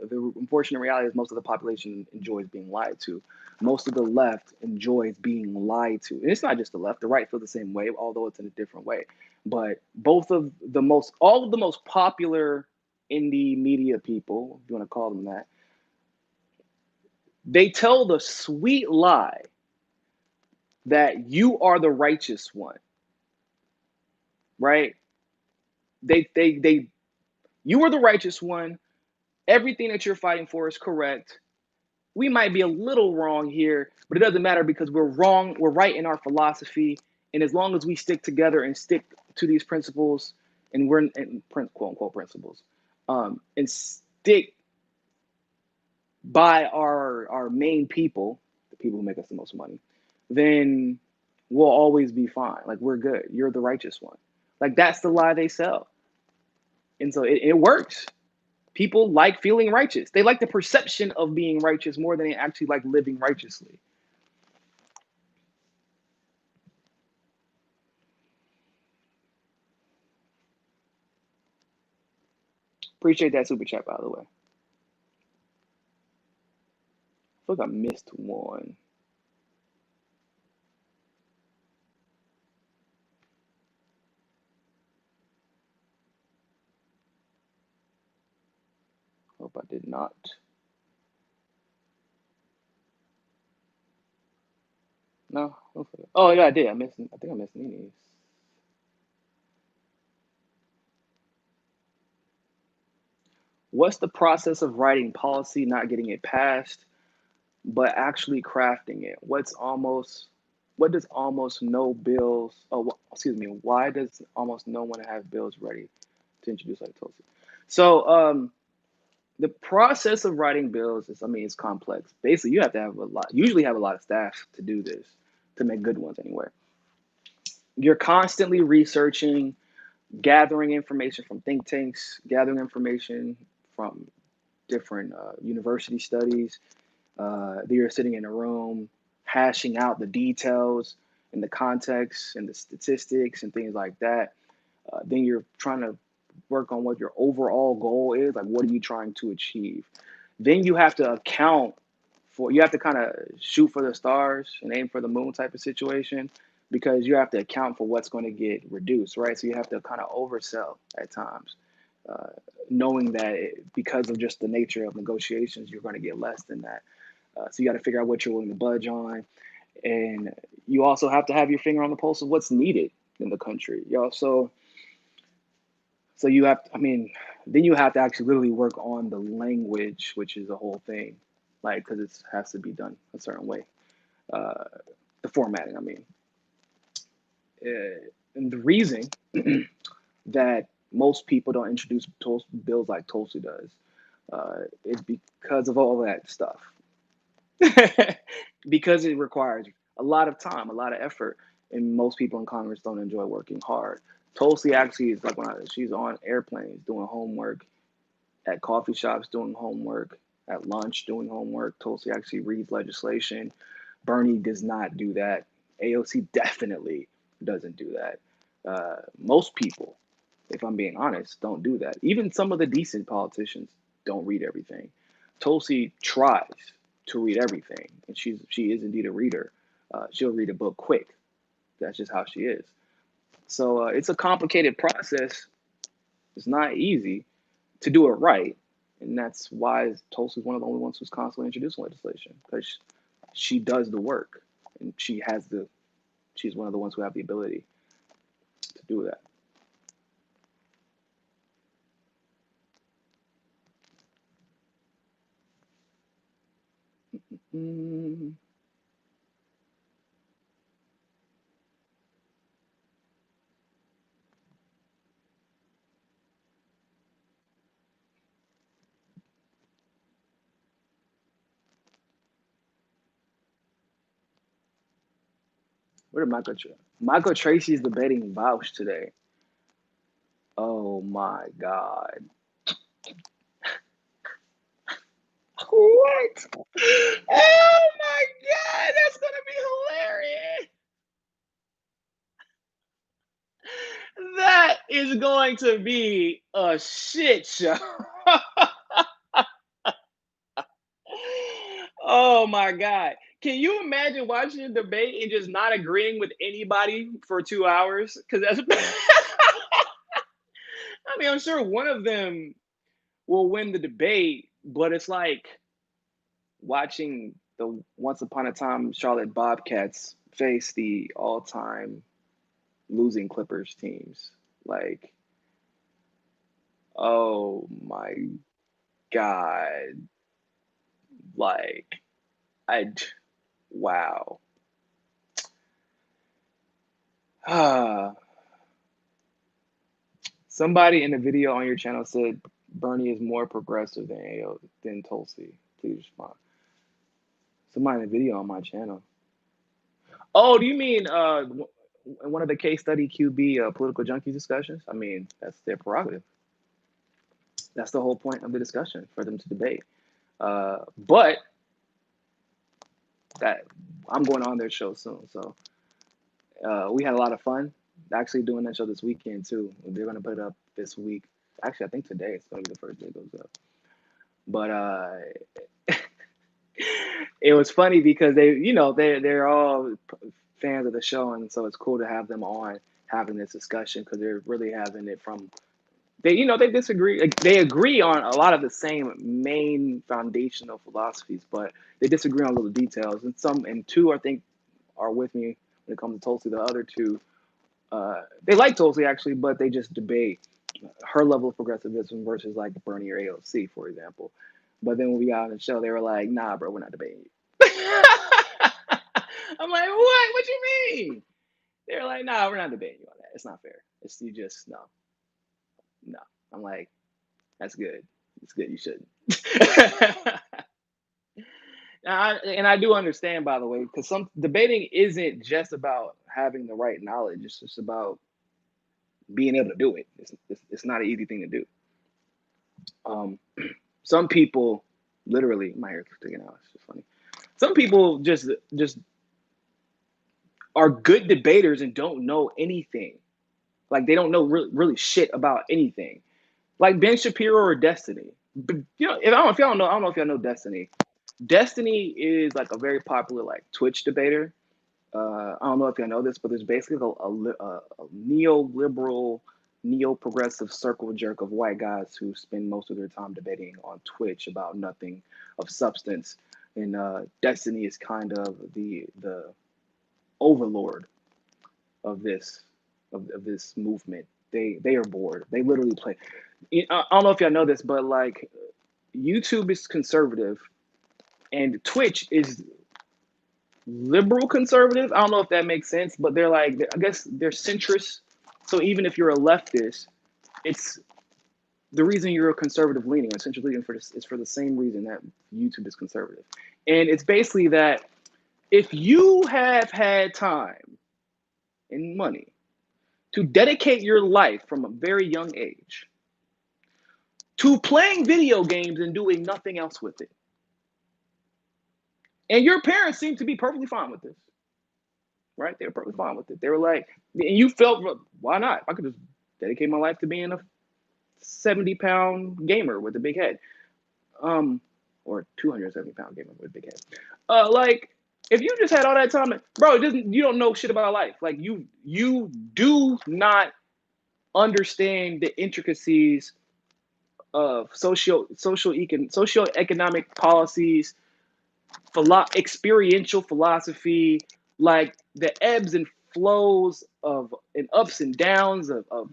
the unfortunate reality is most of the population enjoys being lied to. Most of the left enjoys being lied to. And it's not just the left. The right feels the same way, although it's in a different way. But all of the most popular indie media people, if you want to call them that, they tell the sweet lie that you are the righteous one, right? You are the righteous one. Everything that you're fighting for is correct. We might be a little wrong here, but it doesn't matter because we're wrong. We're right in our philosophy. And as long as we stick together and stick to these principles, and we're in quote unquote principles, and stick by our main people, the people who make us the most money, then we'll always be fine. Like, we're good. You're the righteous one. Like, that's the lie they sell. And so it works. People like feeling righteous. They like the perception of being righteous more than they actually like living righteously. Appreciate that super chat, by the way. I feel like I missed one. Hope I did not. No. Oh yeah, I did. I think I missed Nini's. What's the process of writing policy, not getting it passed, but actually crafting it? What does almost no bills? Oh, excuse me. Why does almost no one have bills ready to introduce like Tulsi? So the process of writing bills is, it's complex. Basically, you have to have usually have a lot of staff to do this, to make good ones anyway. You're constantly researching, gathering information from think tanks, gathering information from different university studies. You're sitting in a room, hashing out the details and the context and the statistics and things like that. Then you're trying to work on what your overall goal is. Like, what are you trying to achieve? Then you have to you have to kind of shoot for the stars and aim for the moon type of situation, because you have to account for what's going to get reduced, right? So you have to kind of oversell at times, uh, knowing that because of just the nature of negotiations, you're going to get less than that. So you got to figure out what you're willing to budge on. And you also have to have your finger on the pulse of what's needed in the country. You also, so you have, then you have to actually literally work on the language, which is a whole thing, like, because it has to be done a certain way. Uh, the formatting, and the reason that most people don't introduce bills like Tulsi does is because of all that stuff. Because it requires a lot of time, a lot of effort, and most people in Congress don't enjoy working hard. Tulsi actually is like, she's on airplanes doing homework, at coffee shops doing homework, at lunch doing homework. Tulsi actually reads legislation. Bernie does not do that. AOC definitely doesn't do that. Most people, if I'm being honest, don't do that. Even some of the decent politicians don't read everything. Tulsi tries to read everything, and she is indeed a reader. She'll read a book quick. That's just how she is. So it's a complicated process. It's not easy to do it right, and that's why Tulsi is one of the only ones who's constantly introducing legislation, because she does the work, and she's one of the ones who have the ability to do that. Mm. Where did Michael Tracy's debating Bausch today? Oh my God. What? Oh my God, that's gonna be hilarious. That is going to be a shit show. Oh my God. Can you imagine watching a debate and just not agreeing with anybody for 2 hours? Because that's, I'm sure one of them will win the debate, but it's like watching the Once Upon a Time Charlotte Bobcats face the all time losing Clippers teams. Like, oh my God. Like, I, wow. Somebody in a video on your channel said Bernie is more progressive than Tulsi. Please respond. Somebody in a video on my channel. Oh, do you mean one of the case study QB political junkies discussions? I mean, that's their prerogative. That's the whole point of the discussion for them to debate. But that I'm going on their show soon, so we had a lot of fun actually doing that show this weekend too. They're gonna put it up this week. Actually, I think today it's gonna be the first day it goes up. But it was funny because they're all fans of the show, and so it's cool to have them on having this discussion because they're really having it from they disagree. Like, they agree on a lot of the same main foundational philosophies, but they disagree on little details. And two, I think, are with me when it comes to Tulsi. The other two, they like Tulsi actually, but they just debate her level of progressivism versus like Bernie or AOC, for example. But then when we got on the show, they were like, "Nah, bro, we're not debating you." I'm like, "What? What you mean?" They're like, "Nah, we're not debating you on that. It's not fair. It's you just no, no." I'm like, "That's good. It's good. You shouldn't." And I do understand, by the way, because some debating isn't just about having the right knowledge. It's just about being able to do it. It's not an easy thing to do. Um, some people, literally, my hair's sticking out. It's just funny. Some people just are good debaters and don't know anything. Like they don't know really shit about anything. Like Ben Shapiro or Destiny. But, if y'all don't know, I don't know if y'all know Destiny. Destiny is like a very popular like Twitch debater. I don't know if y'all know this, but there's basically a neoliberal, neo-progressive circle jerk of white guys who spend most of their time debating on Twitch about nothing of substance. And Destiny is kind of the overlord of this movement. They are bored. They literally play. I don't know if y'all know this, but like YouTube is conservative, and Twitch is liberal conservative. I don't know if that makes sense, but they're like, I guess they're centrist. So even if you're a leftist, it's the reason you're a conservative leaning or centrist leaning for this is for the same reason that YouTube is conservative. And it's basically that if you have had time and money to dedicate your life from a very young age to playing video games and doing nothing else with it, and your parents seem to be perfectly fine with this, right? They were perfectly fine with it. They were like, and you felt, why not? I could just dedicate my life to being a 70-pound gamer with a big head, or 270-pound gamer with a big head. Like, if you just had all that time, bro, you don't know shit about life. Like, you do not understand the intricacies of socioeconomic policies, experiential philosophy, like the ebbs and flows of and ups and downs of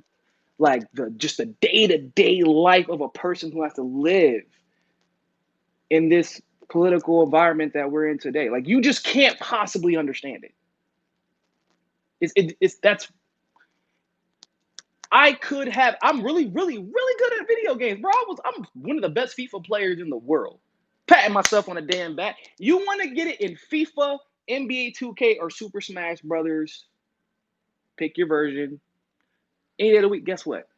like just the day-to-day life of a person who has to live in this political environment that we're in today. Like you just can't possibly understand it. That's I'm really, really, really good at video games, bro. I'm one of the best FIFA players in the world. Patting myself on the damn back. You want to get it in FIFA, NBA 2K, or Super Smash Brothers? Pick your version. Any day of the week, guess what?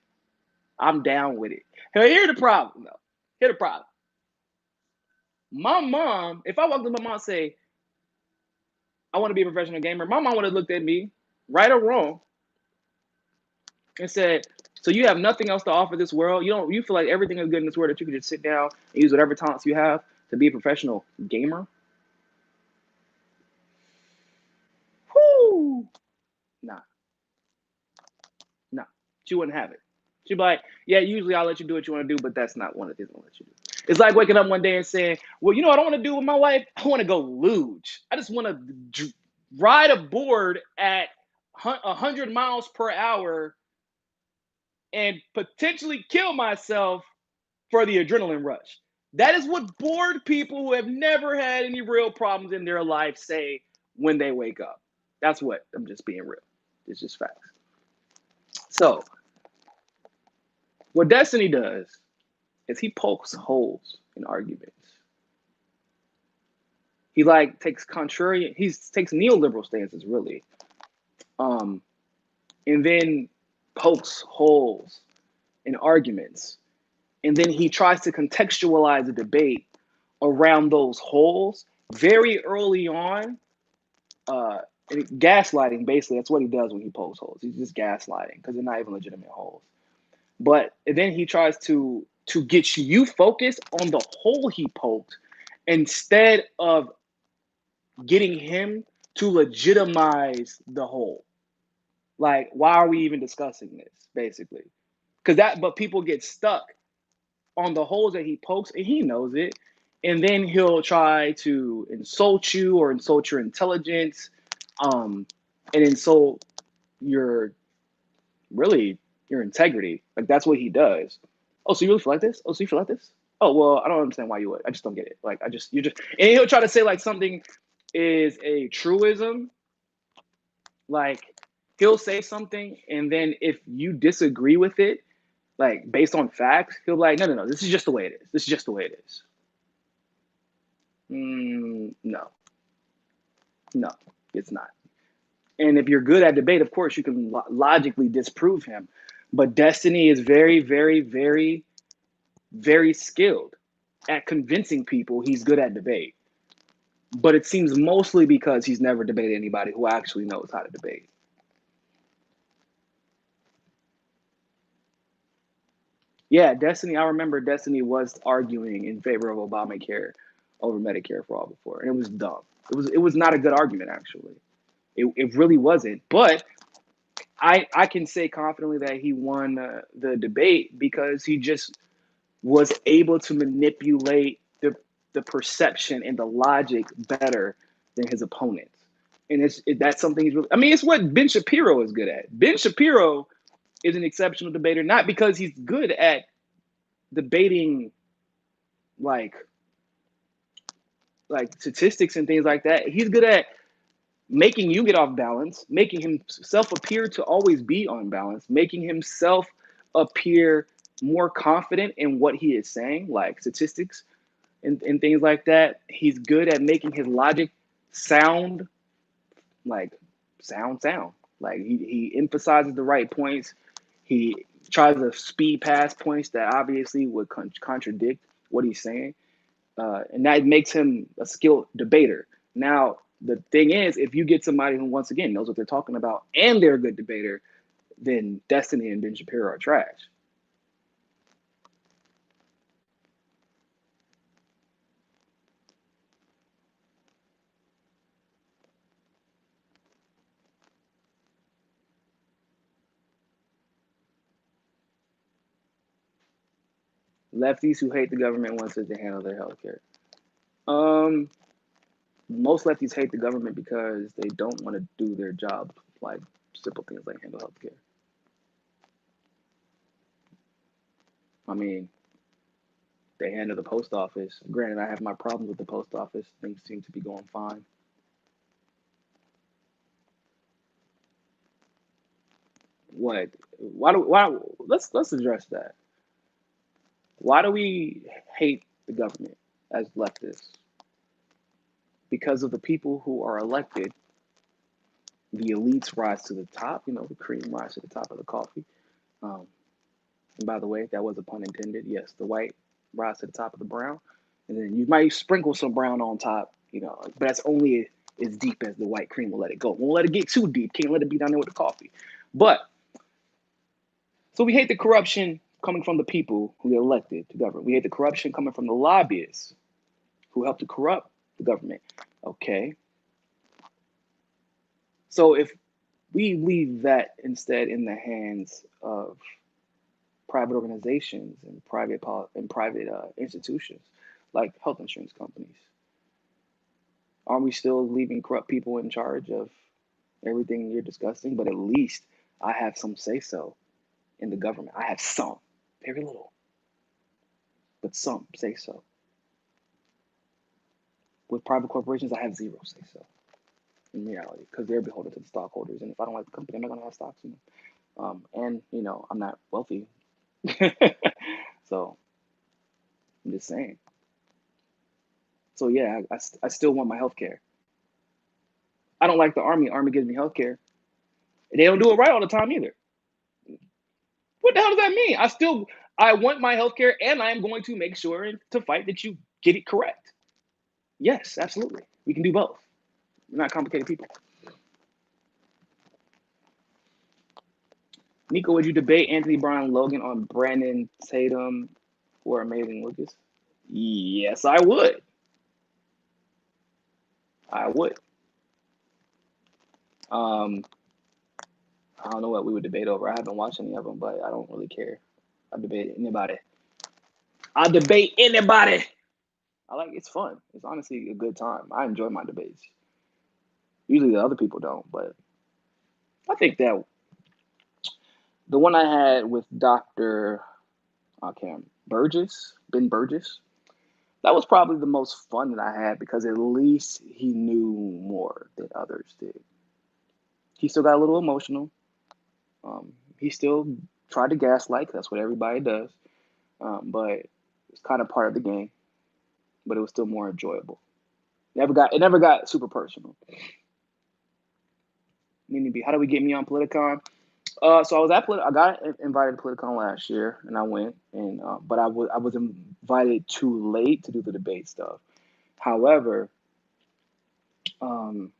I'm down with it. Here's the problem, though. Here's the problem. My mom, if I walked up to my mom and say, I want to be a professional gamer, my mom would have looked at me, right or wrong, and said, so you have nothing else to offer this world? You feel like everything is good in this world that you can just sit down and use whatever talents you have to be a professional gamer? Whoo! Nah. Nah. She wouldn't have it. She'd be like, yeah, usually I'll let you do what you want to do, but that's not one of the things I'll let you do. It's like waking up one day and saying, well, you know what I want to do with my life? I want to go luge. I just want to ride a board at 100 miles per hour and potentially kill myself for the adrenaline rush. That is what bored people who have never had any real problems in their life say when they wake up. That's what, I'm just being real. It's just facts. So, what Destiny does is he pokes holes in arguments. He like takes contrarian, he takes neoliberal stances really, and then pokes holes in arguments, and then he tries to contextualize the debate around those holes very early on. Uh, and gaslighting, basically, that's what he does when he pokes holes. He's just gaslighting because they're not even legitimate holes. But then he tries to get you focused on the hole he poked instead of getting him to legitimize the hole. Like, why are we even discussing this, basically? But people get stuck on the holes that he pokes, and he knows it. And then he'll try to insult you or insult your intelligence, and insult your your integrity. Like, that's what he does. Oh, so you really feel like this? Oh, so you feel like this? Oh, well, I don't understand why you would. I just don't get it. Like, and he'll try to say like something is a truism. Like, he'll say something, and then if you disagree with it, like based on facts, he'll be like, no, this is just the way it is. This is just the way it is. No, it's not. And if you're good at debate, of course, you can logically disprove him. But Destiny is very, very, very, very skilled at convincing people he's good at debate. But it seems mostly because he's never debated anybody who actually knows how to debate. Yeah, Destiny, I remember Destiny was arguing in favor of Obamacare over Medicare for all before. And it was dumb. It was not a good argument, actually. It really wasn't. But I can say confidently that he won the debate because he just was able to manipulate the perception and the logic better than his opponents. And that's something he's really, I mean, it's what Ben Shapiro is good at. Ben Shapiro is an exceptional debater, not because he's good at debating like statistics and things like that. He's good at making you get off balance, making himself appear to always be on balance, making himself appear more confident in what he is saying, like statistics and things like that. He's good at making his logic sound like sound. Like he emphasizes the right points. He tries to speed past points that obviously would contradict what he's saying. And that makes him a skilled debater. Now, the thing is, if you get somebody who, once again, knows what they're talking about and they're a good debater, then Destiny and Ben Shapiro are trash. Lefties who hate the government wants it to handle their healthcare. Most lefties hate the government because they don't want to do their job, like simple things like handle healthcare. I mean, they handle the post office. Granted, I have my problems with the post office. Things seem to be going fine. What? Why? Let's address that. Why do we hate the government as leftists? Because of the people who are elected, the elites rise to the top. You know, the cream rise to the top of the coffee. Um, and by the way, that was a pun intended. Yes, the white rise to the top of the brown, and then you might sprinkle some brown on top. You know, but that's only as deep as the white cream will let it go. Won't let it get too deep. Can't let it be down there with the coffee. But so we hate the corruption coming from the people who get elected to govern. We hate the corruption coming from the lobbyists who help to corrupt the government. Okay. So if we leave that instead in the hands of private organizations and private institutions like health insurance companies, aren't we still leaving corrupt people in charge of everything you're discussing? But at least I have some say so in the government. I have some, very little, but some say so. With private corporations, I have zero say so in reality because they're beholden to the stockholders. And if I don't like the company, I'm not going to have stocks in them. And, you know, I'm not wealthy. So I'm just saying. So yeah, I still want my health care. I don't like the Army. Army gives me health care. They don't do it right all the time either. What the hell does that mean? I want my health care, and I am going to make sure to fight that you get it correct. Yes, absolutely. We can do both. We're not complicated people. Niko, would you debate Anthony Brown Logan on Brandon Tatum or Amazing Lucas? Yes, I would. I would. Um, I don't know what we would debate over. I haven't watched any of them, but I don't really care. I debate anybody. I debate anybody. It's fun. It's honestly a good time. I enjoy my debates. Usually the other people don't, but I think that the one I had with Dr. Ben Burgess, that was probably the most fun that I had because at least he knew more than others did. He still got a little emotional. He still tried to gaslight. That's what everybody does. But it's kind of part of the game. But it was still more enjoyable. It never got super personal. How do we get me on Politicon? So I was I got invited to Politicon last year, and I went, and but I was invited too late to do the debate stuff. However, um,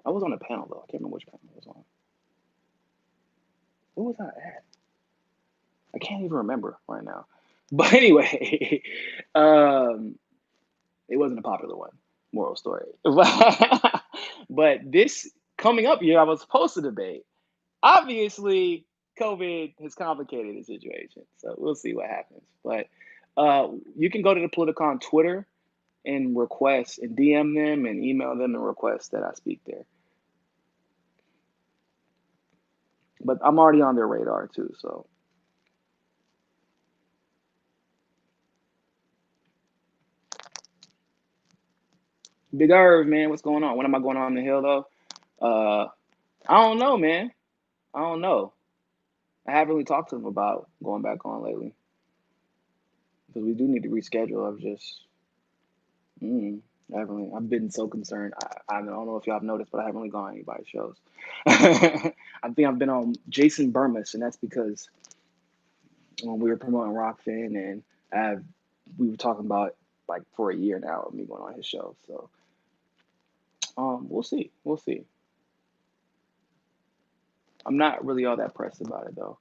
I was on a panel though. I can't remember which panel I was on. What was I at? I can't even remember right now. But anyway, um, it wasn't a popular one. Moral story. But this coming up year, I was supposed to debate. Obviously, COVID has complicated the situation, so we'll see what happens. But you can go to the Politicon Twitter and request and DM them and email them and request that I speak there. But I'm already on their radar too, so. Big Irv, man, what's going on? When am I going on the hill though? Uh, I don't know, man. I don't know. I haven't really talked to them about going back on lately because we do need to reschedule. Mm, I've been so concerned. I don't know if y'all have noticed, but I haven't really gone on anybody's shows. I think I've been on Jason Burmas, and that's because when we were promoting Rockfin, and we were talking about like for a year now of me going on his show. So we'll see. We'll see. I'm not really all that pressed about it though.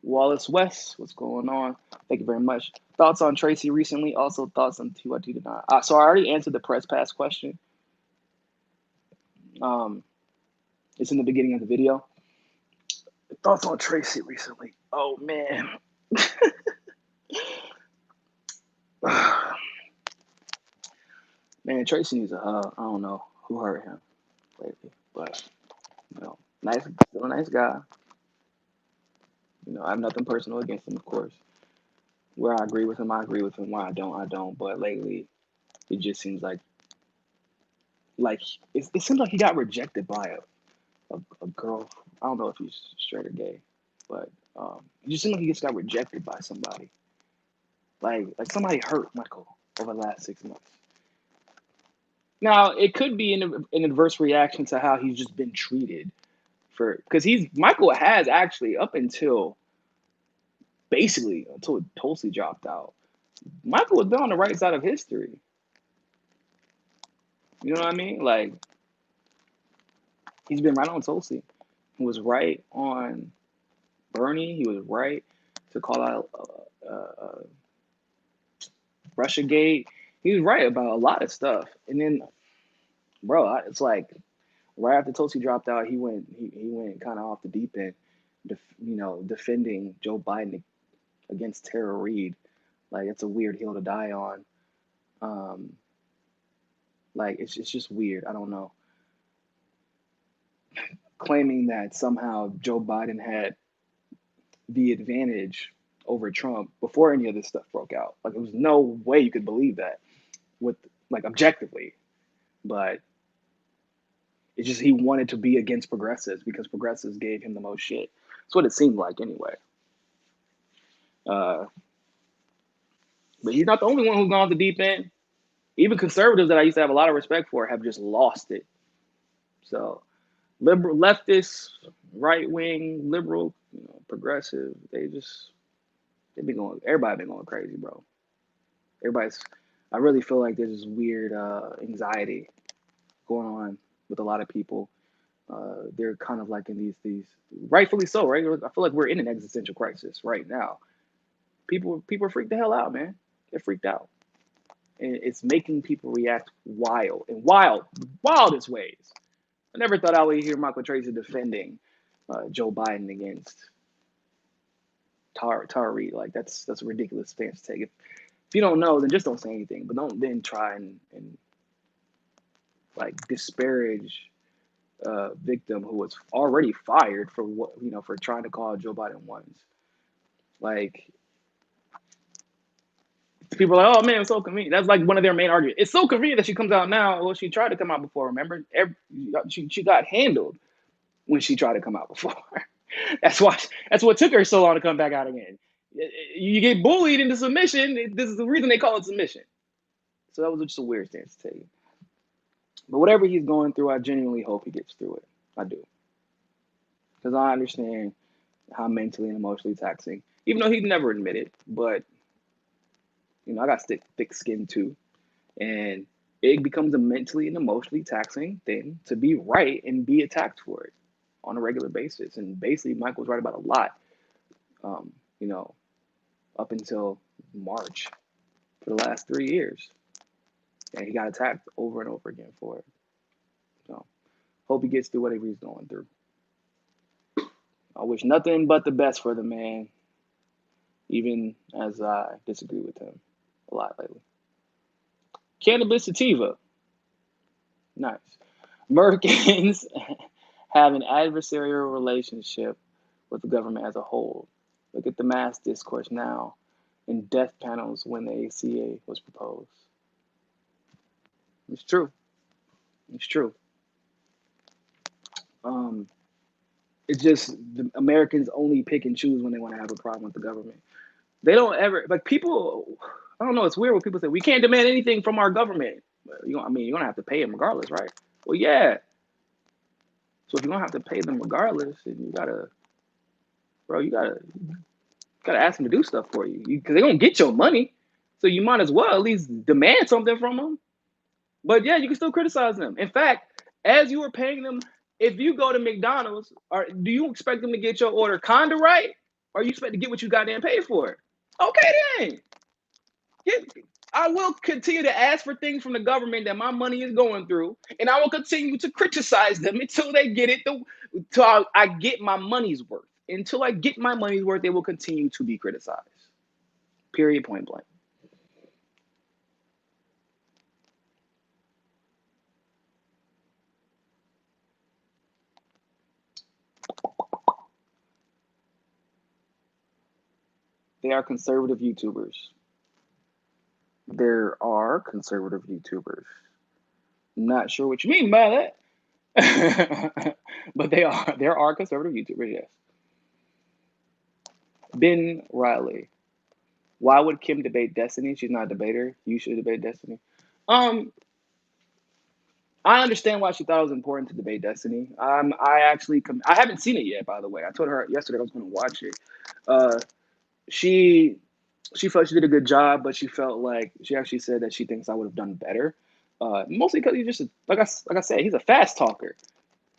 Wallace West, what's going on? Thank you very much. Thoughts on Tracy recently? Also thoughts on TYT tonight. So I already answered the press pass question. Um, it's in the beginning of the video. Thoughts on Tracy recently? Oh man, man, Tracy needs a hug. I don't know who hurt him lately, but still a nice guy. I have nothing personal against him, of course. Where I agree with him, I agree with him. Where I don't. But lately, it just seems like it seems like he got rejected by a girl. I don't know if he's straight or gay, but it just seems like he just got rejected by somebody. Like somebody hurt Michael over the last 6 months. Now it could be an adverse reaction to how he's just been treated because Michael has actually up until basically until Tulsi dropped out. Michael has been on the right side of history. You know what I mean? Like he's been right on Tulsi. He was right on Bernie. He was right to call out Russiagate. He was right about a lot of stuff. And then, bro, it's like right after Tulsi dropped out, he went kind of off the deep end, defending Joe Biden against Tara Reid. Like it's a weird hill to die on. Like it's just weird. I don't know. Claiming that somehow Joe Biden had the advantage over Trump before any of this stuff broke out. Like there was no way you could believe that objectively. But it's just he wanted to be against progressives because progressives gave him the most shit. That's what it seemed like anyway. But he's not the only one who's gone off the deep end. Even conservatives that I used to have a lot of respect for have just lost it. So liberal, leftist, right wing, liberal, progressive, they've been going. Everybody been going crazy, bro. Everybody's. I really feel like there's this weird anxiety going on with a lot of people. They're kind of like in these rightfully so, right? I feel like we're in an existential crisis right now. People are freaked the hell out, man. They're freaked out, and it's making people react wildest ways. I never thought I would hear Michael Tracy defending Joe Biden against Tara Reid. Like that's a ridiculous stance to take. If you don't know, then just don't say anything. But don't then try and like disparage a victim who was already fired for for trying to call Joe Biden once. Like people are like, oh man, it's so convenient. That's like one of their main arguments. It's so convenient that she comes out now. Well, she tried to come out before. Remember, she got handled when she tried to come out before. That's what took her so long to come back out again. You get bullied into submission. This is the reason they call it submission. So that was just a weird stance to take. But whatever he's going through, I genuinely hope he gets through it. I do. Because I understand how mentally and emotionally taxing, even though he'd never admit it, but I got thick skin too. And it becomes a mentally and emotionally taxing thing to be right and be attacked for it on a regular basis. And basically, Michael's right about a lot, you know, up until March for the last 3 years. And he got attacked over and over again for it. So, hope he gets through whatever he's going through. I wish nothing but the best for the man, even as I disagree with him a lot lately. Cannabis sativa. Nice. Americans have an adversarial relationship with the government as a whole. Look at the mass discourse now in death panels when the ACA was proposed. It's true. It's true. It's just the Americans only pick and choose when they want to have a problem with the government. They don't ever like people. I don't know. It's weird when people say we can't demand anything from our government. You're gonna have to pay them regardless, right? Well, yeah. So if you're gonna have to pay them regardless, then you gotta ask them to do stuff for you because they don't get your money. So you might as well at least demand something from them. But yeah, you can still criticize them. In fact, as you were paying them, if you go to McDonald's, do you expect them to get your order kinda right? Or you expect to get what you goddamn paid for? Okay then. I will continue to ask for things from the government that my money is going through, and I will continue to criticize them until they get it. Until I get my money's worth. Until I get my money's worth, they will continue to be criticized. Period. Point blank. They are conservative YouTubers. There are conservative YouTubers. Not sure what you mean by that. But there are conservative YouTubers, yes. Ben Riley. Why would Kim debate Destiny? She's not a debater. You should debate Destiny. I understand why she thought it was important to debate Destiny. I haven't seen it yet, by the way. I told her yesterday I was going to watch it. She felt she did a good job, but she felt like she actually said that she thinks I would have done better. Mostly because he's just like I said, he's a fast talker.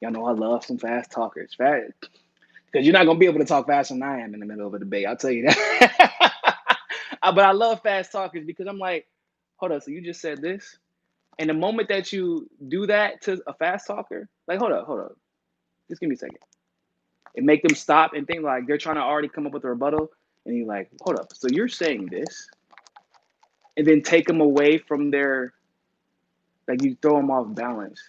Y'all know I love some fast talkers. Fast, because you're not gonna be able to talk faster than I am in the middle of a debate. I'll tell you that. But I love fast talkers because I'm like, hold on. So you just said this, and the moment that you do that to a fast talker, like, hold up, just give me a second, and make them stop and think like they're trying to already come up with a rebuttal, and you're like, hold up. So you're saying this, and then take them away from their, like you throw them off balance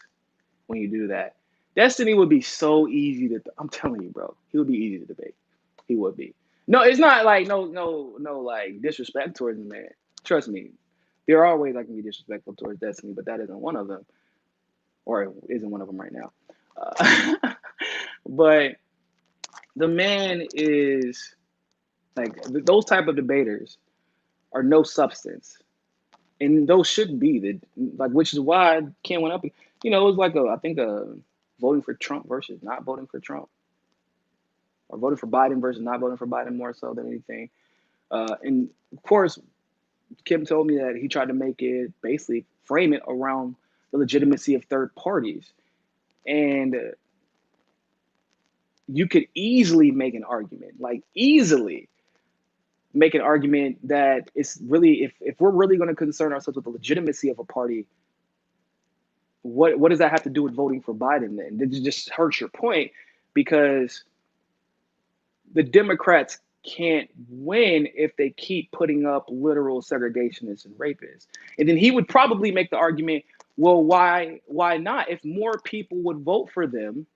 when you do that. Destiny would be so easy to. I'm telling you, bro, he would be easy to debate. He would be. No, it's not like no like disrespect towards the man. Trust me, there are ways I can be disrespectful towards Destiny, but that isn't one of them, or isn't one of them right now. But the man is like those type of debaters or no substance. And those should be which is why Ken went up. It was like I think voting for Trump versus not voting for Trump, or voting for Biden versus not voting for Biden more so than anything. And of course, Kim told me that he tried to make it basically frame it around the legitimacy of third parties. And you could easily make an argument, that it's really, if we're really going to concern ourselves with the legitimacy of a party, what does that have to do with voting for Biden then? It just hurts your point, because the Democrats can't win if they keep putting up literal segregationists and rapists. And then he would probably make the argument, well, why not? If more people would vote for them,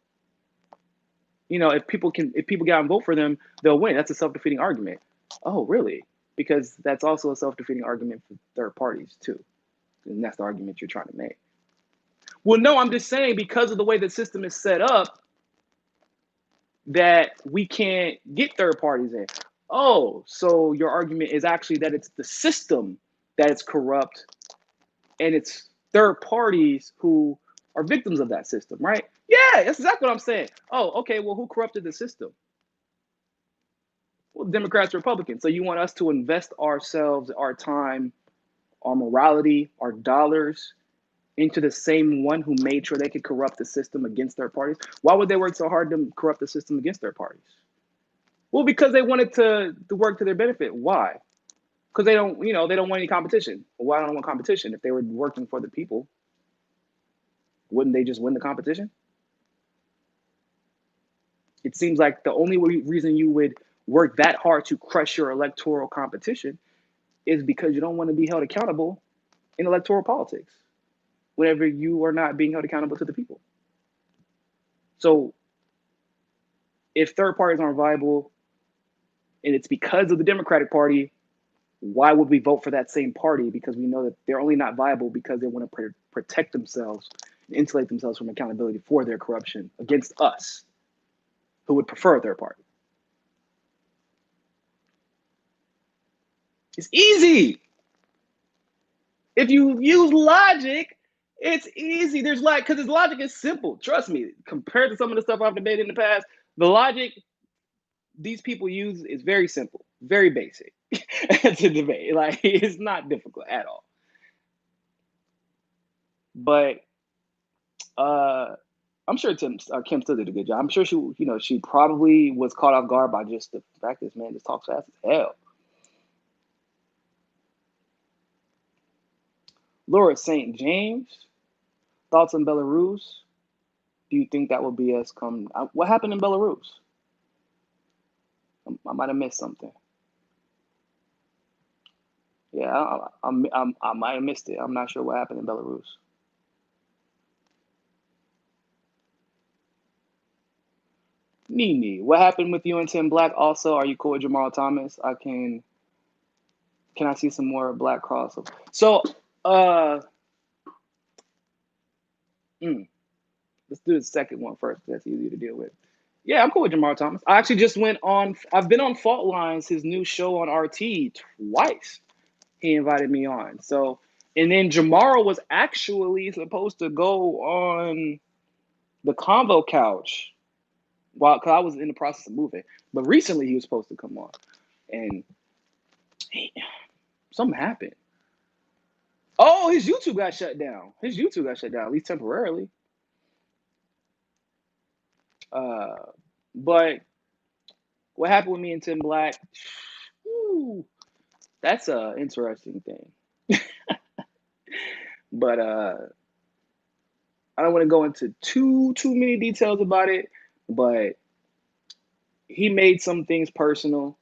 if people get out and vote for them, they'll win. That's a self-defeating argument. Oh, really? Because that's also a self-defeating argument for third parties too. And that's the argument you're trying to make. Well, no, I'm just saying, because of the way the system is set up, that we can't get third parties in. Oh, so your argument is actually that it's the system that is corrupt, and it's third parties who are victims of that system, right? Yeah, that's exactly what I'm saying. Oh, okay, well, who corrupted the system? Well, Democrats, Republicans. So you want us to invest ourselves, our time, our morality, our dollars into the same one who made sure they could corrupt the system against third parties? Why would they work so hard to corrupt the system against third parties? Well, because they wanted to work to their benefit. Why? Because they don't want any competition. Well, why don't they want competition? If they were working for the people, wouldn't they just win the competition? It seems like the only reason you would work that hard to crush your electoral competition is because you don't want to be held accountable in electoral politics whenever you are not being held accountable to the people. So if third parties aren't viable, and it's because of the Democratic Party, why would we vote for that same party? Because we know that they're only not viable because they want to protect themselves and insulate themselves from accountability for their corruption against us, who would prefer a third party. It's easy. If you use logic, it's easy. Because this logic is simple. Trust me, compared to some of the stuff I've debated in the past, the logic these people use is very simple, very basic to debate. Like, it's not difficult at all. But I'm sure Kim still did a good job. I'm sure she probably was caught off guard by just the fact this man just talks fast as hell. Laura St. James, thoughts on Belarus? Do you think that will be us come? What happened in Belarus? I might have missed something. Yeah, I might have missed it. I'm not sure what happened in Belarus. Nini, what happened with you and Tim Black? Also, are you cool with Jamal Thomas? Can I see some more Black crossover? So, let's do the second one first. That's easier to deal with. Yeah, I'm cool with Jamal Thomas. I actually just I've been on Fault Lines, his new show on RT, twice. He invited me on. So, and then Jamaro was actually supposed to go on the Convo Couch because I was in the process of moving. But recently he was supposed to come on. And something happened. Oh, his YouTube got shut down. At least temporarily. But what happened with me and Tim Black? Ooh, that's an interesting thing. But I don't want to go into too many details about it. But he made some things personal,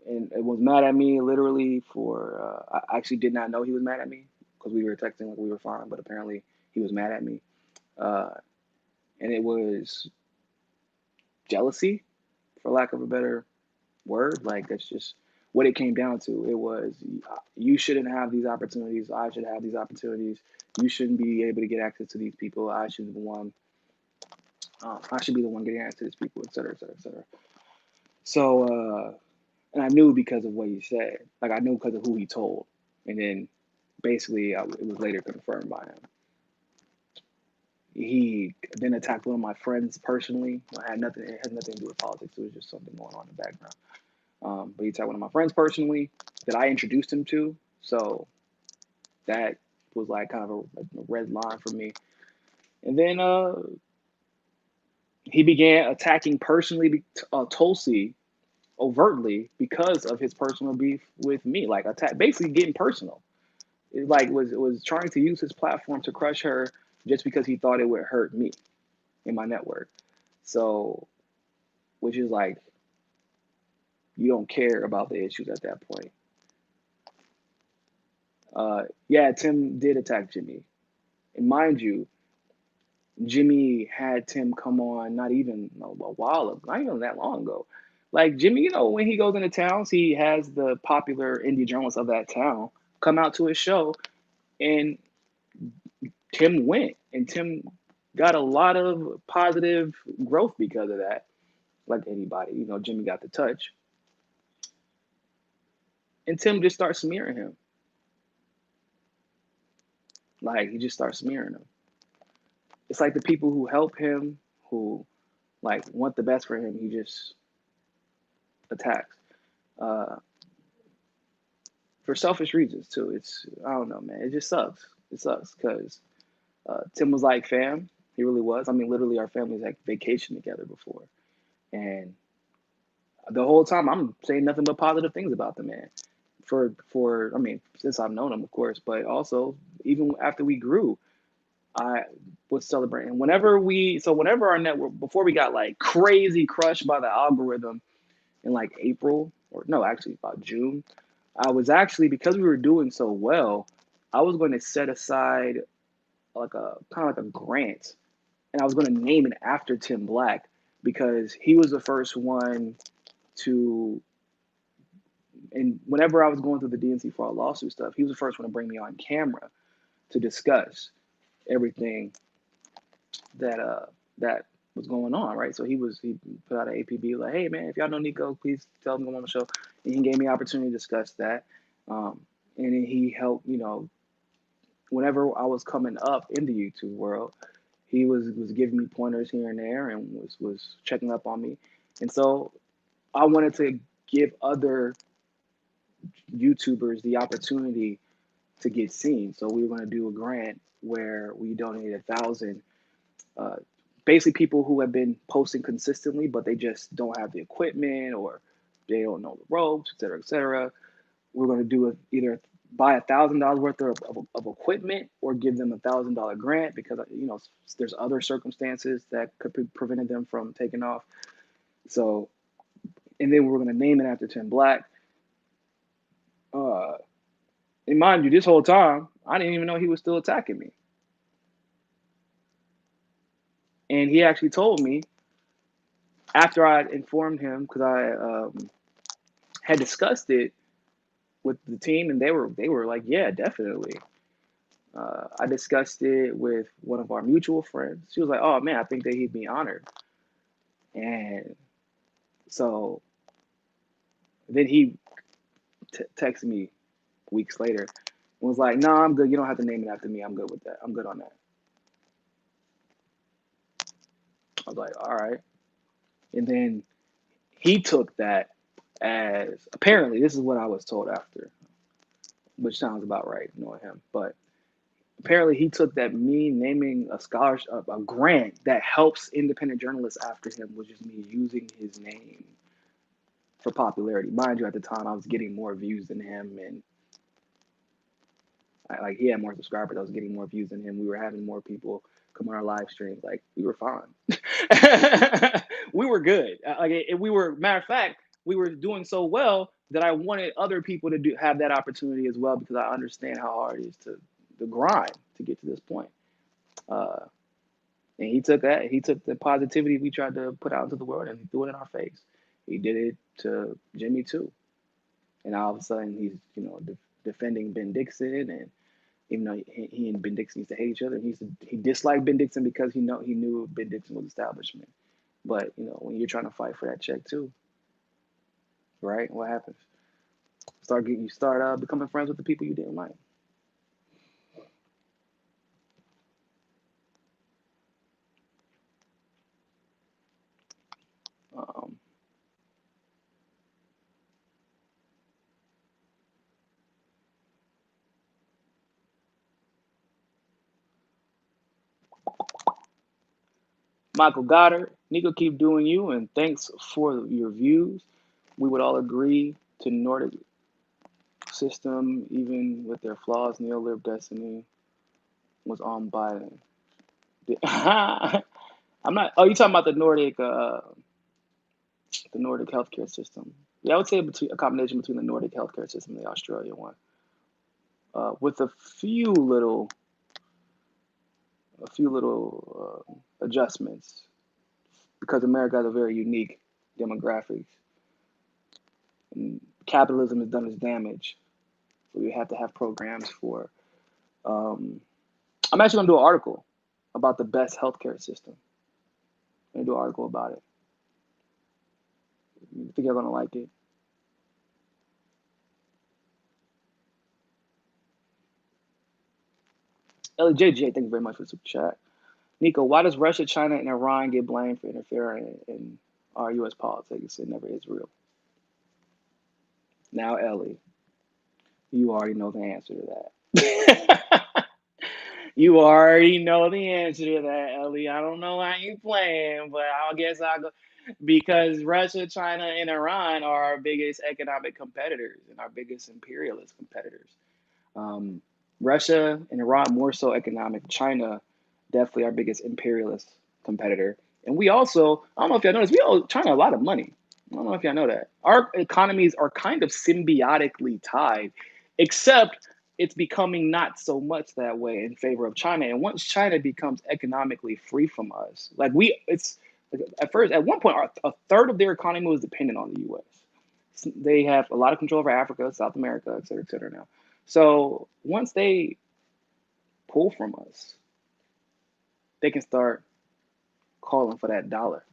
and it was mad at me literally for. I actually did not know he was mad at me because we were texting like we were fine, but apparently he was mad at me, and it was jealousy, for lack of a better word. Like, that's just what it came down to. It was, you shouldn't have these opportunities. I should have these opportunities. You shouldn't be able to get access to these people. I should be the one. I should be the one getting access to these people, et cetera, et cetera, et cetera. So And I knew because of what he said. Like I knew because of who he told. And then basically it was later confirmed by him. He then attacked one of my friends personally. I had nothing. It had nothing to do with politics. It was just something going on in the background. But he attacked one of my friends personally that I introduced him to. So that was like kind of a red line for me. And then he began attacking personally Tulsi overtly because of his personal beef with me. Like attack, basically getting personal. It like was trying to use his platform to crush her just because he thought it would hurt me in my network. So, which is like you don't care about the issues at that point. Yeah, Tim did attack Jimmy, and mind you, Jimmy had Tim come on not even a while ago, not even that long ago. Like Jimmy, when he goes into towns, he has the popular indie journalists of that town come out to his show, and Tim went, and Tim got a lot of positive growth because of that. Like anybody, Jimmy got the touch, and Tim just starts smearing him. Like he just starts smearing him. It's like the people who help him, who like want the best for him, he just attacks. Uh, for selfish reasons too. I don't know, man. It just sucks. It sucks because Tim was like fam. He really was. I mean, literally, our families like vacation together before, and the whole time I'm saying nothing but positive things about the man. I mean, since I've known him, of course, but also even after we grew, I was celebrating. Whenever our network, before we got like crazy crushed by the algorithm in like April, or no, actually about June, I was actually, because we were doing so well, I was going to set aside like a kind of like a grant, and I was going to name it after Tim Black because he was the first one to. And whenever I was going through the DNC for our lawsuit stuff, he was the first one to bring me on camera to discuss everything that was going on, right? So he put out an APB like, hey man, if y'all know Niko, please tell him to come on the show. And he gave me an opportunity to discuss that. And then he helped, whenever I was coming up in the YouTube world, he was giving me pointers here and there and was checking up on me. And so I wanted to give other YouTubers the opportunity to get seen. So we were going to do a grant where we donated 1,000 uh, basically people who have been posting consistently, but they just don't have the equipment or they don't know the ropes, et cetera, et cetera. We're going to do either buy $1,000 worth of equipment or give them $1,000 grant because there's other circumstances that could be prevented them from taking off. So, and then we're going to name it after Tim Black. And mind you, this whole time I didn't even know he was still attacking me. And he actually told me after I informed him because I had discussed it with the team, and they were like, yeah, definitely. I discussed it with one of our mutual friends. She was like, oh man, I think that he'd be honored. And so then he texted me weeks later and was like, no, I'm good. You don't have to name it after me. I'm good with that. I'm good on that. I was like, all right. And then he took that as, apparently, this is what I was told after, which sounds about right, knowing him. But apparently he took that me naming a scholarship, a grant that helps independent journalists after him was just me using his name for popularity. Mind you, at the time I was getting more views than him, and like he had more subscribers. I was getting more views than him. We were having more people come on our live streams. Like we were fine. We were good. We were, matter of fact, we were doing so well that I wanted other people to have that opportunity as well because I understand how hard it is to the grind to get to this point. Uh, and he took that. He took the positivity we tried to put out into the world and he threw it in our face. He did it to Jimmy too. And all of a sudden he's defending Ben Dixon, and even though he and Ben Dixon used to hate each other, he disliked Ben Dixon because he knew Ben Dixon was establishment. But when you're trying to fight for that check too, right? What happens? You start becoming friends with the people you didn't like. Um, Michael Goddard, Niko, keep doing you, and thanks for your views. We would all agree to Nordic system, even with their flaws. Neolib destiny was on Biden. I'm not. Oh, you talking about the Nordic healthcare system? Yeah, I would say a combination between the Nordic healthcare system and the Australian one, with a few little adjustments because America has a very unique demographics, and capitalism has done its damage. So we have to have programs for. Um, I'm actually gonna do an article about the best healthcare system. I'm gonna do an article about it. I think you're gonna like it. LJJ, thank you very much for the super chat. Niko, why does Russia, China, and Iran get blamed for interfering in our U.S. politics? It never is real. Now, Ellie, you already know the answer to that. You already know the answer to that, Ellie. I don't know how you playing, but I guess I'll go because Russia, China, and Iran are our biggest economic competitors and our biggest imperialist competitors. Um, Russia and Iran more so economic. China definitely our biggest imperialist competitor. And we also, I don't know if y'all noticed, we owe China a lot of money. I don't know if y'all know that. Our economies are kind of symbiotically tied, except it's becoming not so much that way in favor of China. And once China becomes economically free from us, it's at first, at one point, a third of their economy was dependent on the U.S. They have a lot of control over Africa, South America, et cetera now. So once they pull from us, they can start calling for that dollar.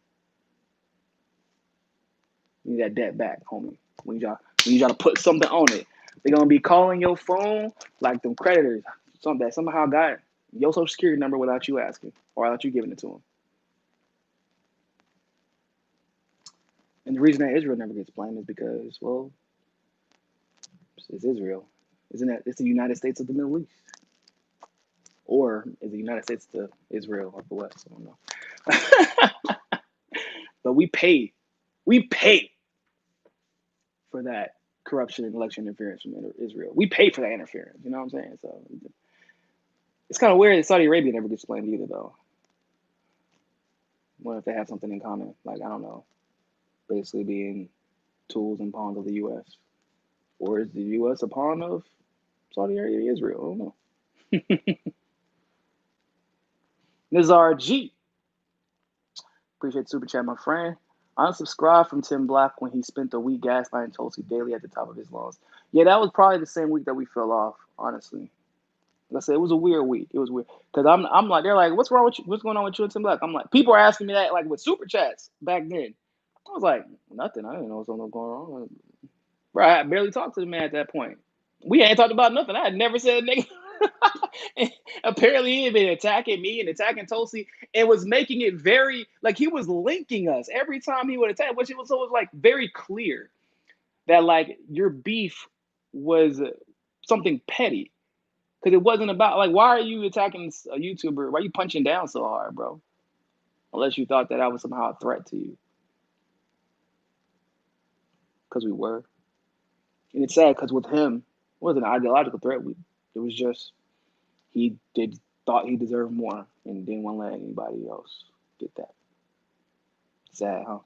You need that debt back, homie. When y'all to put something on it, they're gonna be calling your phone like them creditors. Something that somehow got your social security number without you asking or without you giving it to them. And the reason that Israel never gets blamed is because, well, it's Israel. Isn't that it's the United States of the Middle East? Or is the United States to Israel or the West? I don't know. But we pay for that corruption and election interference from Israel. We pay for that interference. You know what I'm saying? So it's kind of weird that Saudi Arabia never gets blamed either, though. What if they have something in common? Like, I don't know, basically being tools and pawns of the U.S. Or is the U.S. a pawn of Saudi Arabia, Israel? I don't know. Nizar G. Appreciate the super chat, my friend. I unsubscribed from Tim Black when he spent a week gaslighting Tulsi daily at the top of his lungs. Yeah, that was probably the same week that we fell off, honestly. Like I said, it was a weird week. It was weird because I'm like they're like, what's wrong with you? What's going on with you and Tim Black? I'm like, people are asking me that like with super chats back then. I was like, nothing. I didn't know what was going on. Bro, I barely talked to the man at that point. We ain't talked about nothing. I had never said a nigga. Apparently, he had been attacking me and attacking Tulsi and was making it very like he was linking us every time he would attack, which it was like very clear that like your beef was something petty because it wasn't about like why are you attacking a YouTuber? Why are you punching down so hard, bro? Unless you thought that I was somehow a threat to you, because we were. And it's sad because with him, it wasn't an ideological threat. It was just he did thought he deserved more and didn't want to let anybody else get that. Sad, huh?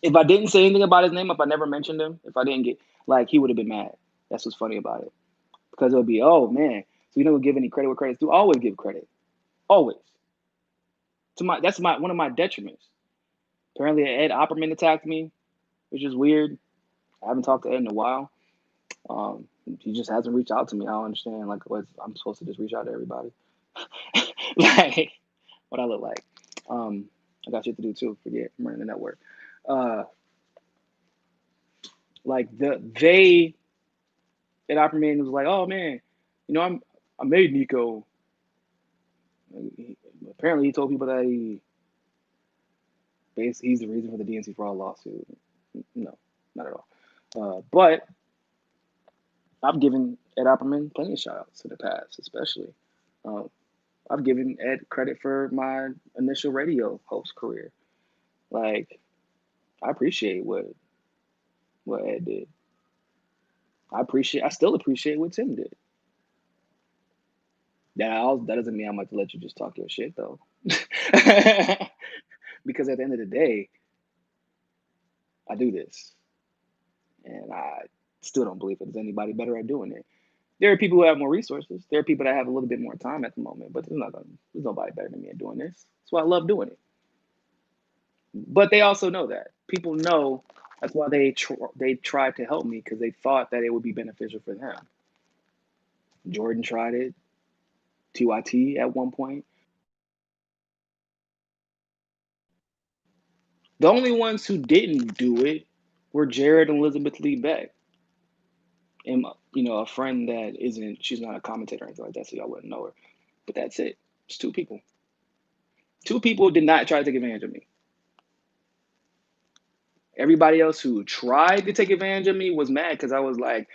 If I didn't say anything about his name, if I never mentioned him, if I didn't get like he would have been mad. That's what's funny about it. Because it'll be, oh man, so you don't give any credit where credit's due. Always give credit. Always. That's one of my detriments. Apparently Ed Opperman attacked me, which is weird. I haven't talked to Ed in a while. He just hasn't reached out to me. I don't understand. Like, I'm supposed to just reach out to everybody. Like, what I look like. I got shit to do too. Forget, I'm running the network. Uh, like they at Opperman was like, oh man, I made Niko. Apparently, he told people that he's the reason for the DNC fraud lawsuit. No, not at all. But I've given Ed Opperman plenty of shout outs in the past, especially. Um, I've given Ed credit for my initial radio host career. Like, I appreciate what Ed did. I still appreciate what Tim did. That doesn't mean I'm going to let you just talk your shit though. Because at the end of the day, I do this, and I still don't believe there's anybody better at doing it. There are people who have more resources. There are people that have a little bit more time at the moment, but there's nobody better than me at doing this. That's why I love doing it. But they also know that. People know that's why they tried to help me, because they thought that it would be beneficial for them. Jordan tried it. TYT at one point. The only ones who didn't do it were Jared and Elizabeth Lee Beck. And a friend that she's not a commentator or anything like that, so y'all wouldn't know her. But that's it. It's two people. Two people did not try to take advantage of me. Everybody else who tried to take advantage of me was mad because I was like,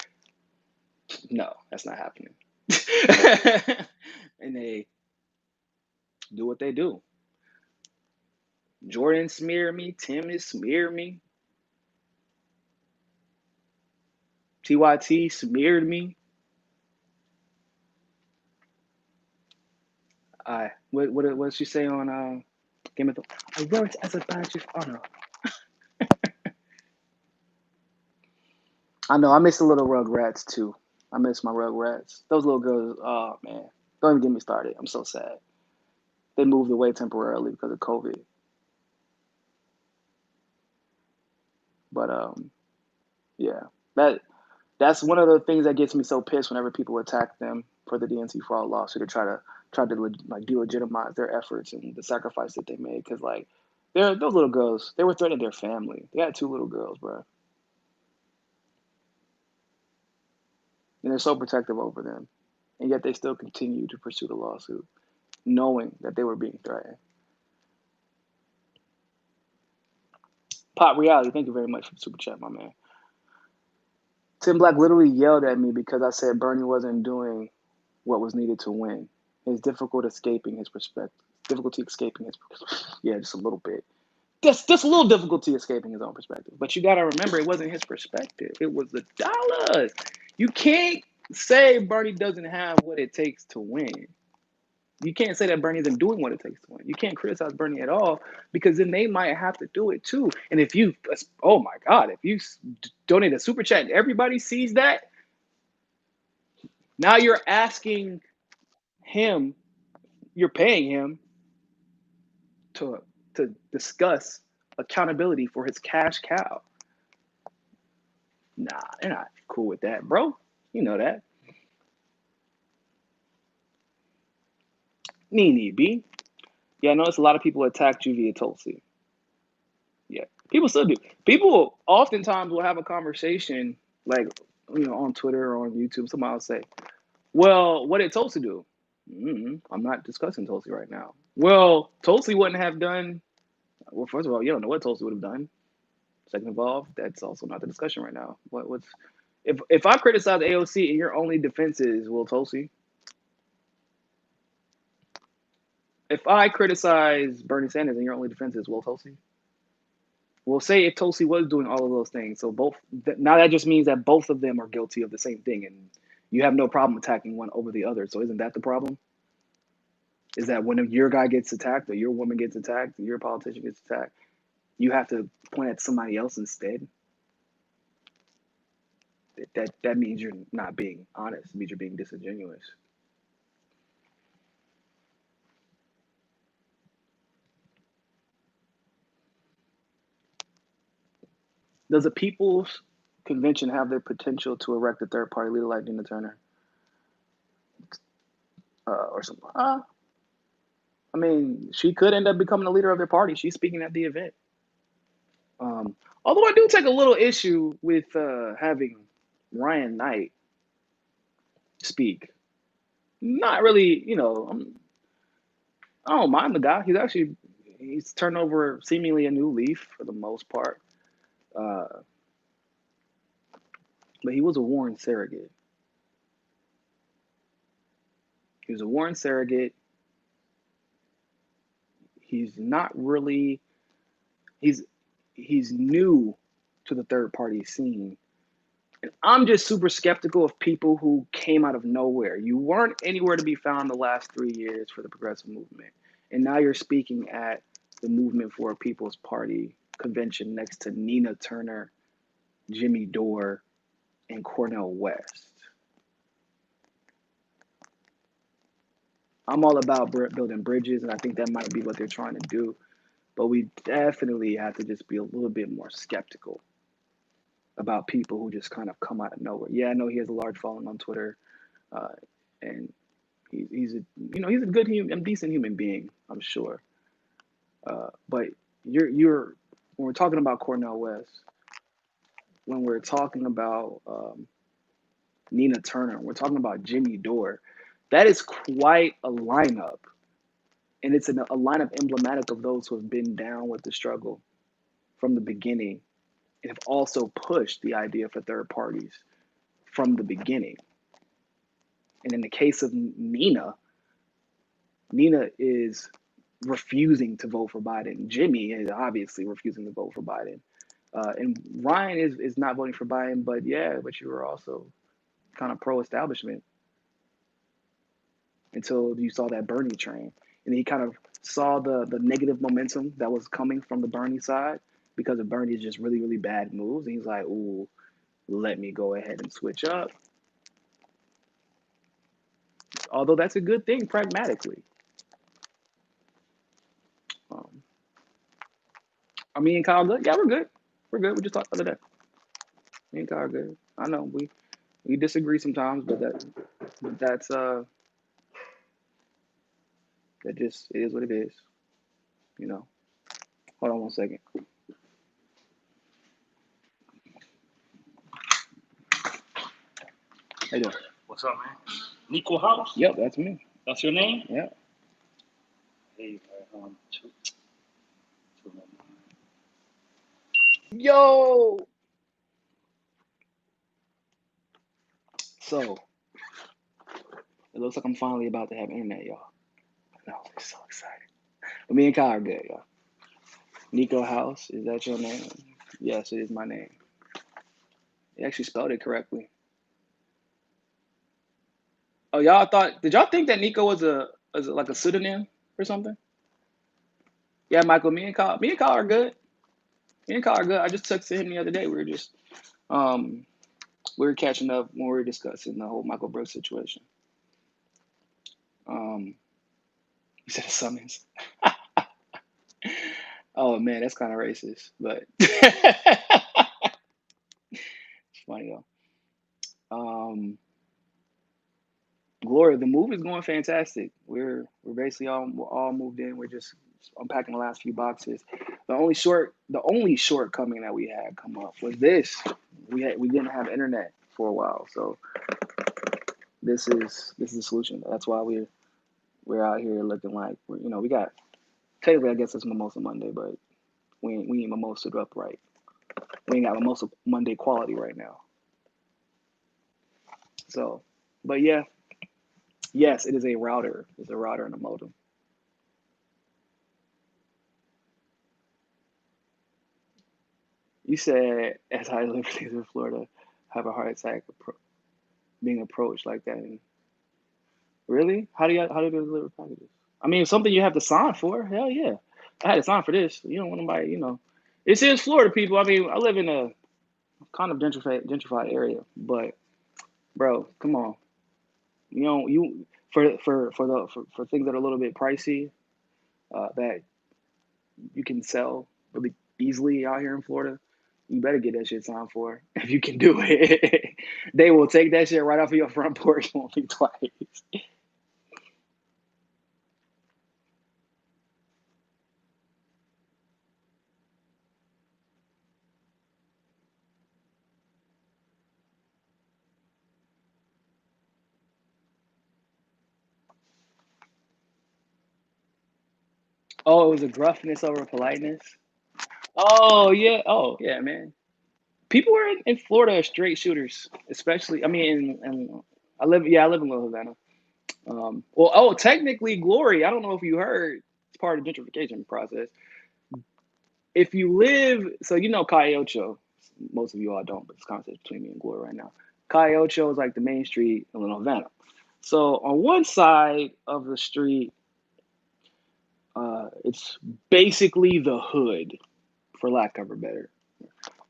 no, that's not happening. And they do what they do. Jordan smeared me. Tim has smeared me. TYT smeared me. What did she say on Game of Thrones? I wrote as a badge of honor. I know, I miss the little Rugrats too. I miss my Rugrats. Those little girls, oh man. Don't even get me started. I'm so sad. They moved away temporarily because of COVID. But yeah. That's one of the things that gets me so pissed whenever people attack them for the DNC fraud lawsuit, or try to like delegitimize their efforts and the sacrifice that they made. Because like, those little girls, they were threatening their family. They had two little girls, bro, and they're so protective over them, and yet they still continue to pursue the lawsuit, knowing that they were being threatened. Pop Reality, thank you very much for the super chat, my man. Tim Black literally yelled at me because I said Bernie wasn't doing what was needed to win. It's difficult escaping his perspective. Difficulty escaping his, yeah, just a little bit. Just a little difficulty escaping his own perspective. But you got to remember, it wasn't his perspective. It was the dollars. You can't say Bernie doesn't have what it takes to win. You can't say that Bernie isn't doing what it takes to win. You can't criticize Bernie at all, because then they might have to do it too. And if you, oh my God, if you donate a super chat and everybody sees that, now you're asking him, you're paying him to discuss accountability for his cash cow. Nah, they're not cool with that, bro. You know that. Nene B. Yeah, I noticed a lot of people attacked you via Tulsi. Yeah, people still do. People oftentimes will have a conversation, like, on Twitter or on YouTube. Somebody will say, well, what did Tulsi do? I'm not discussing Tulsi right now. Well, Tulsi wouldn't have done. Well, first of all, you don't know what Tulsi would have done. Second of all, that's also not the discussion right now. What's if I criticize AOC and your only defense is, well, Tulsi. If I criticize Bernie Sanders and your only defense is, well, Tulsi. Well, say if Tulsi was doing all of those things, so now that just means that both of them are guilty of the same thing, and you have no problem attacking one over the other. So isn't that the problem? Is that when your guy gets attacked, or your woman gets attacked, or your politician gets attacked, you have to point at somebody else instead? That means you're not being honest. It means you're being disingenuous. Does a people's convention have the potential to erect a third party leader like Tina Turner, or something? I mean, she could end up becoming the leader of their party. She's speaking at the event. Although I do take a little issue with having Ryan Knight speak. Not really, I don't mind the guy. He's turned over seemingly a new leaf for the most part. Uh, but he was a Warren surrogate. He was a Warren surrogate. He's not really. He's new to the third party scene. And I'm just super skeptical of people who came out of nowhere. You weren't anywhere to be found the last 3 years for the progressive movement. And now you're speaking at the Movement for a People's Party convention next to Nina Turner, Jimmy Dore, and Cornel West. I'm all about building bridges, and I think that might be what they're trying to do. But we definitely have to just be a little bit more skeptical about people who just kind of come out of nowhere. Yeah, I know he has a large following on Twitter, and he's a good human, decent human being, I'm sure. But you're when we're talking about Cornel West, when we're talking about Nina Turner, we're talking about Jimmy Dore. That is quite a lineup, and it's a lineup emblematic of those who have been down with the struggle from the beginning and have also pushed the idea for third parties from the beginning. And in the case of Nina is refusing to vote for Biden. Jimmy is obviously refusing to vote for Biden. And Ryan is not voting for Biden, but you were also kind of pro-establishment until you saw that Bernie train. And he kind of saw the negative momentum that was coming from the Bernie side because of Bernie's just really, really bad moves. And he's like, ooh, let me go ahead and switch up. Although that's a good thing pragmatically. Are me and Kyle good? Yeah, we're good. We're good. We just talked the other day. Me and Kyle are good. I know we disagree sometimes, but that's that just is what it is. Hold on one second. How you doing? What's up, man? Niko House? Yep, that's me. That's your name? Yeah. Hey, Yo. So it looks like I'm finally about to have internet, y'all. I know, I'm so excited. But me and Kyle are good, y'all. Niko House, is that your name? Yes, it is my name. You actually spelled it correctly. Oh, did y'all think that Niko was like a pseudonym or something? Yeah, Michael, me and Kyle are good. Me and Kyle are good. I just texted him the other day. We were catching up when we were discussing the whole Michael Brooks situation. You said a summons. Oh man, that's kind of racist, but it's funny though. Gloria, the move is going fantastic. We're basically all moved in. We're just unpacking the last few boxes. The only shortcoming that we had come up was this. We didn't have internet for a while, so this is the solution. That's why we're out here looking like we got technically I guess it's Mimosa Monday, but we ain't mimosa'd up right. We ain't got Mimosa Monday quality right now. So, but yeah. Yes, it is a router. It's a router and a modem. You said, as I live in Florida, have a heart attack being approached like that. And really? How do they deliver packages? I mean, it's something you have to sign for. Hell yeah. I had to sign for this. You don't want nobody, This is Florida, people. I mean, I live in a kind of gentrified area, but bro, come on. For things that are a little bit pricey, that you can sell really easily out here in Florida, you better get that shit signed for if you can do it. They will take that shit right off of your front porch. Won't think twice. Oh, it was a gruffness over politeness. Oh yeah. Oh yeah, man. People were in Florida are straight shooters, especially. I mean, I live in Little Havana. Technically, Glory. I don't know if you heard. It's part of the gentrification process. If you live, so you know Calle Ocho. Most of you all don't, but it's a conversation between me and Glory right now. Calle Ocho is like the main street in Little Havana. So on one side of the street, it's basically the hood, for lack of a better.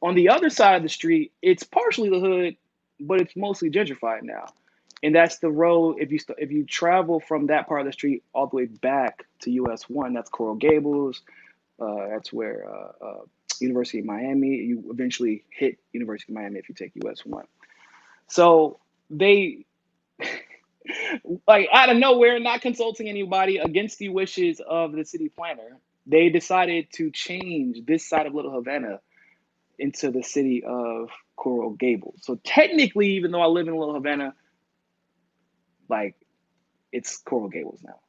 On the other side of the street, it's partially the hood, but it's mostly gentrified now. And that's the road. If you travel from that part of the street all the way back to US One, that's Coral Gables. That's where University of Miami. You eventually hit University of Miami if you take US One. So they like out of nowhere, not consulting anybody against the wishes of the city planner, they decided to change this side of Little Havana into the city of Coral Gables. So technically, even though I live in Little Havana, like it's Coral Gables now.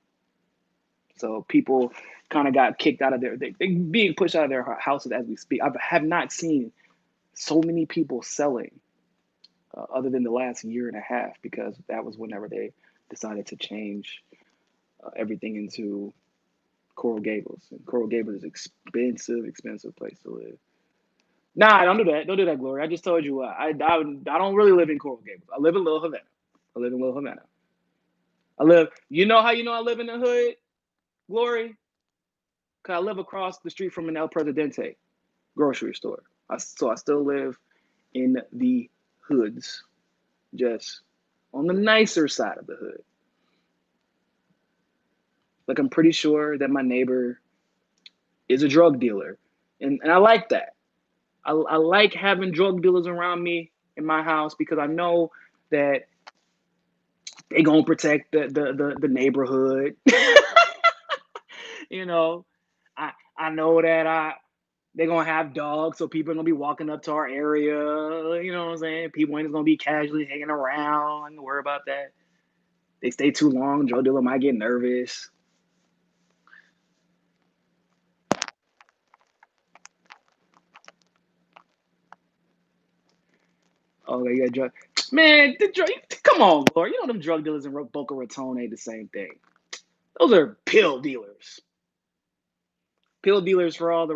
So people kind of got kicked out of they being pushed out of their houses as we speak. I have not seen so many people selling other than the last year and a half, because that was whenever they decided to change everything into Coral Gables. And Coral Gables is expensive place to live. Nah, don't do that. Don't do that, Glory. I just told you I don't really live in Coral Gables. I live in Little Havana. I live in Little Havana. You know how you know I live in the hood, Glory? Because I live across the street from an El Presidente grocery store. So I still live in the hoods, just on the nicer side of the hood. Like, I'm pretty sure that my neighbor is a drug dealer. And I like that. I like having drug dealers around me in my house, because I know that they gonna protect the neighborhood. You know, I know that they're gonna have dogs, so people are gonna be walking up to our area. You know what I'm saying? People ain't just gonna be casually hanging around. I don't worry about that. They stay too long, drug dealer might get nervous. Oh, yeah, drug man, come on, Lord. You know them drug dealers in Boca Raton ain't the same thing. Those are pill dealers. Pill dealers for all the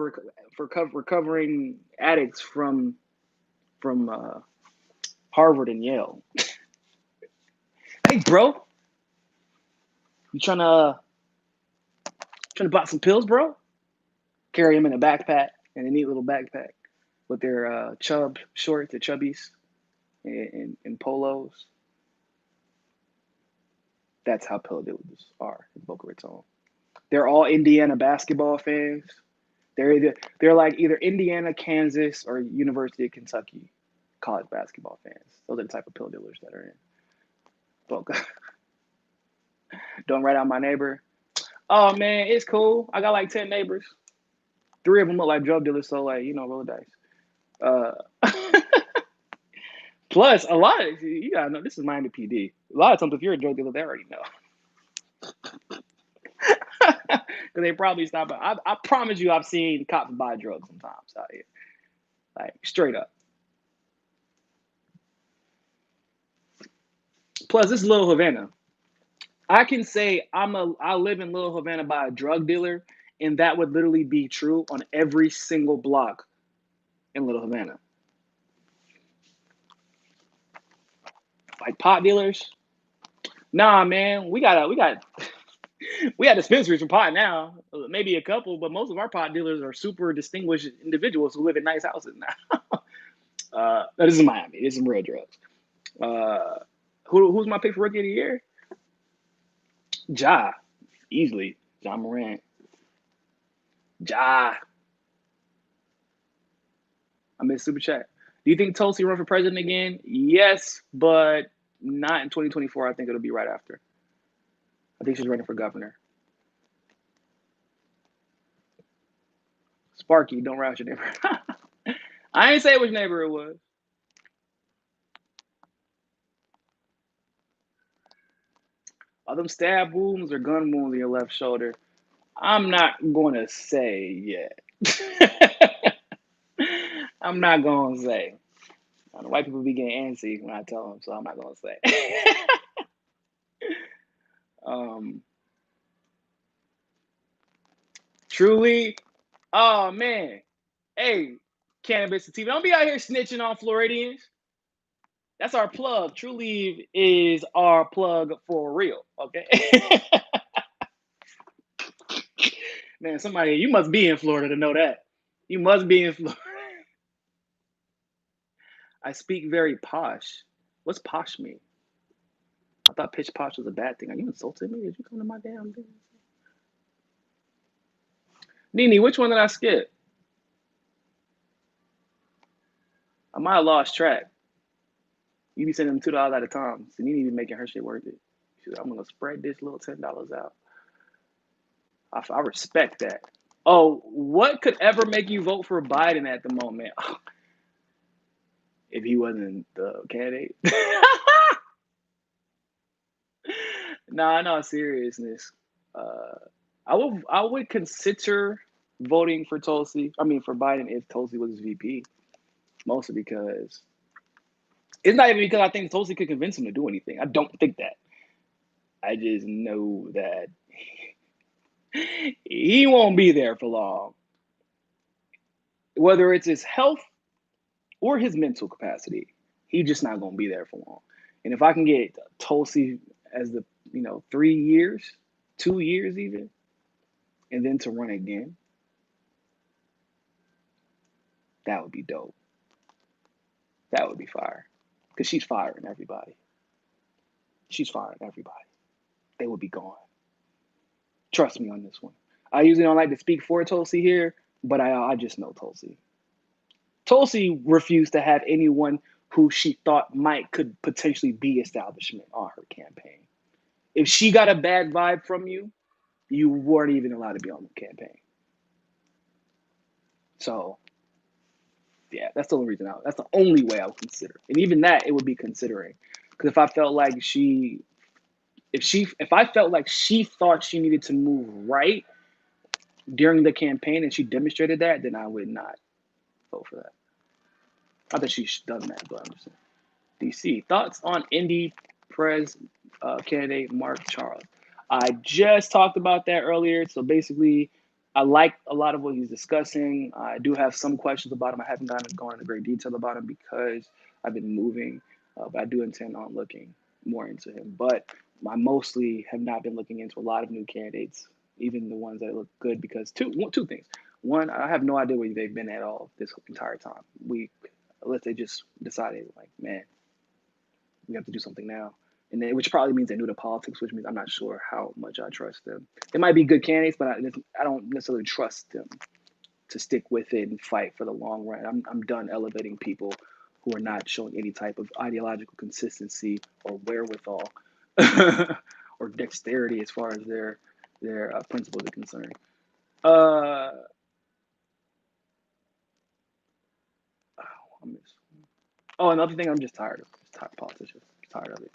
recovering addicts from Harvard and Yale. Hey, bro, you trying to buy some pills, bro? Carry them in a backpack, in a neat little backpack, with their chub shorts, the chubbies, and polos. That's how pill dealers are in Boca Raton. They're all Indiana basketball fans. They're like either Indiana, Kansas, or University of Kentucky college basketball fans. Those are the type of pill dealers that are in Boca. Don't write out my neighbor. Oh man, it's cool. I got like 10 neighbors. 3 of them look like drug dealers, so like, roll the dice. Plus, a lot of you gotta know this is Miami PD. A lot of times, if you're a drug dealer, they already know. Because they probably stop. I promise you, I've seen cops buy drugs sometimes out here, like straight up. Plus, this is Little Havana. I can say I live in Little Havana by a drug dealer, and that would literally be true on every single block in Little Havana. Like pot dealers, nah, man, we got dispensaries for pot now. Maybe a couple, but most of our pot dealers are super distinguished individuals who live in nice houses now. This is Miami. This is some real drugs. Who's my pick for rookie of the year? Ja, easily. Ja Morant. Ja. I miss Super Chat. Do you think Tulsi run for president again? Yes, but not in 2024. I think it'll be right after. I think she's running for governor. Sparky, don't rouse your neighbor. I ain't say which neighbor it was. Are them stab wounds or gun wounds in your left shoulder? I'm not going to say yet. I'm not going to say. The white people be getting antsy when I tell them, so I'm not going to say. um, truly, oh man, hey, cannabis sativa, don't be out here snitching on Floridians. That's our plug. True Leave is our plug for real. Okay. Man, somebody, you must be in Florida to know that. You must be in Florida. I speak very posh. What's posh mean? I thought pitch posh was a bad thing. Are you insulting me? Did you come to my damn business? Nene, which one did I skip? I might have lost track. You be sending them $2 at a time. So Nene be making her shit worth it. She's like, I'm gonna spread this little $10 out. I respect that. Oh, what could ever make you vote for Biden at the moment? If he wasn't the candidate. Nah, no seriousness. Uh, I would consider voting for Tulsi. I mean for Biden if Tulsi was VP. Mostly because it's not even because I think Tulsi could convince him to do anything. I don't think that. I just know that he won't be there for long. Whether it's his health or his mental capacity, he's just not going to be there for long. And if I can get Tulsi as the 3 years, 2 years even, and then to run again, that would be dope. That would be fire. Because she's firing everybody. She's firing everybody. They would be gone. Trust me on this one. I usually don't like to speak for Tulsi here, but I just know Tulsi. Tulsi refused to have anyone who she thought could potentially be establishment on her campaign. If she got a bad vibe from you, you weren't even allowed to be on the campaign. So, yeah, that's the only reason that's the only way I would consider. And even that, it would be considering. Because if I felt like if I felt like she thought she needed to move right during the campaign and she demonstrated that, then I would not vote for that. Not that she's done that, but I'm just saying. DC, thoughts on indie Prez candidate Mark Charles? I just talked about that earlier. So basically, I like a lot of what he's discussing. I do have some questions about him. I haven't gone into great detail about him because I've been moving, but I do intend on looking more into him. But I mostly have not been looking into a lot of new candidates, even the ones that look good, because two things. One, I have no idea where they've been at all this entire time. Unless they just decided, like, man, we have to do something now. And then, which probably means they're new to politics, which means I'm not sure how much I trust them. They might be good candidates, but I don't necessarily trust them to stick with it and fight for the long run. I'm done elevating people who are not showing any type of ideological consistency or wherewithal or dexterity as far as their principles are concerned. Another thing, I'm just tired of politicians. I'm tired of it.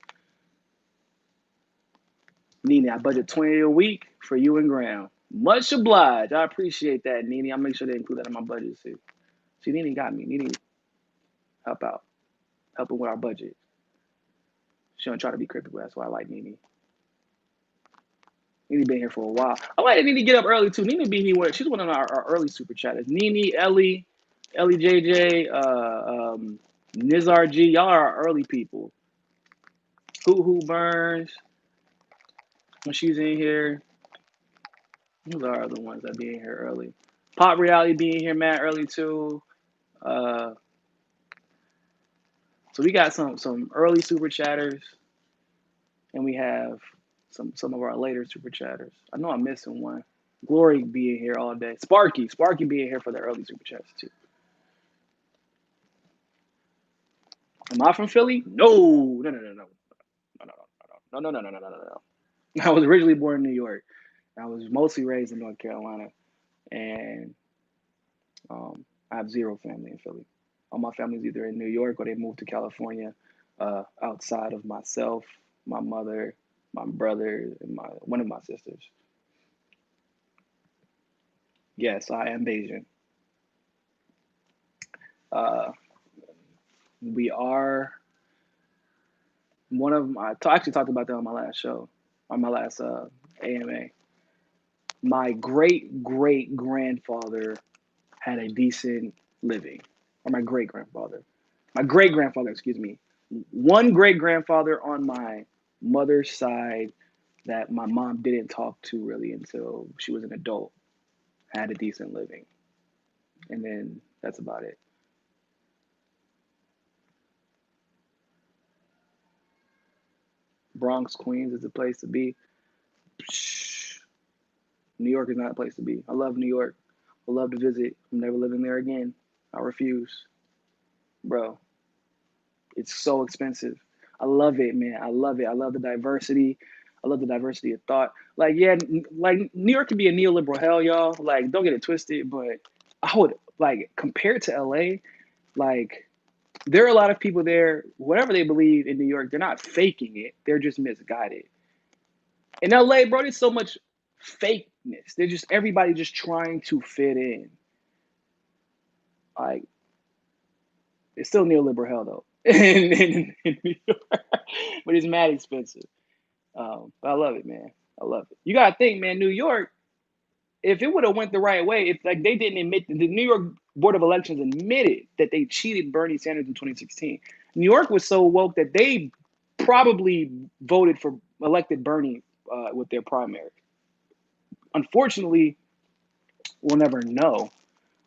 Nene, I budget $20 a week for you and Graham. Much obliged. I appreciate that, Nene. I'll make sure to include that in my budget too. See, Nene got me. Nene, help out. Helping with our budget. She don't try to be creepy, but that's why I like Nene. Nene been here for a while. I like Nene get up early too. Nene be here. She's one of our early super chatters. Nene, Ellie JJ, Nizar G. Y'all are our early people. Hoo Burns. When she's in here. Those are the ones that be in here early. Pop Reality being here, Matt, early too. So we got some early super chatters, and we have some of our later super chatters. I know I'm missing one. Glory being here all day. Sparky being here for the early super chats too. Am I from Philly? No. I was originally born in New York. I was mostly raised in North Carolina, and I have zero family in Philly. All my family's either in New York or they moved to California. Outside of myself, my mother, my brother, and one of my sisters. Yes, I am Bayesian. Uh, we are one of I actually talked about that on my last show, on my last AMA. My great great grandfather had a decent living, or my great grandfather, excuse me, one great grandfather on my mother's side that my mom didn't talk to really until she was an adult had a decent living, and then that's about it. Bronx, Queens is the place to be. Psh, New York is not a place to be. I love New York. I love to visit. I'm never living there again. I refuse, bro. It's so expensive. I love it, man. I love it. I love the diversity. I love the diversity of thought. Like, yeah, like New York can be a neoliberal hell, y'all. Like, don't get it twisted, but I would like compared to LA, like there are a lot of people there, whatever they believe in New York, they're not faking it. They're just misguided. In LA, bro, there's so much fakeness. They're just everybody just trying to fit in. Like, it's still neoliberal hell though. In New York. But it's mad expensive. But I love it, man. I love it. You gotta think, man. New York, if it would have went the right way, if like they didn't admit, the New York Board of Elections admitted that they cheated Bernie Sanders in 2016. New York was so woke that they probably voted for elected Bernie with their primary. Unfortunately, we'll never know,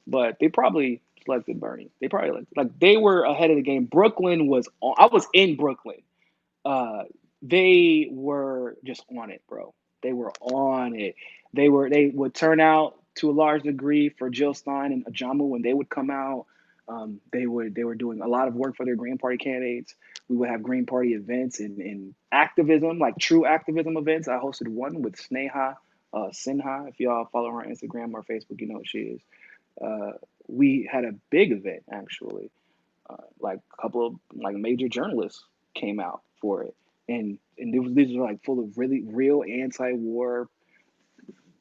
but they probably selected Bernie. They probably like they were ahead of the game. Brooklyn was on. I was in Brooklyn. uh, they were just on it, bro. They were on it. They would turn out to a large degree for Jill Stein and Ajamu when they would come out. They were doing a lot of work for their Green Party candidates. We would have Green Party events and activism, like true activism events. I hosted one with Sneha Sinha. If y'all follow her on Instagram or Facebook, you know what she is. Uh, we had a big event actually, like a couple of like major journalists came out for it, and these were like full of really real anti-war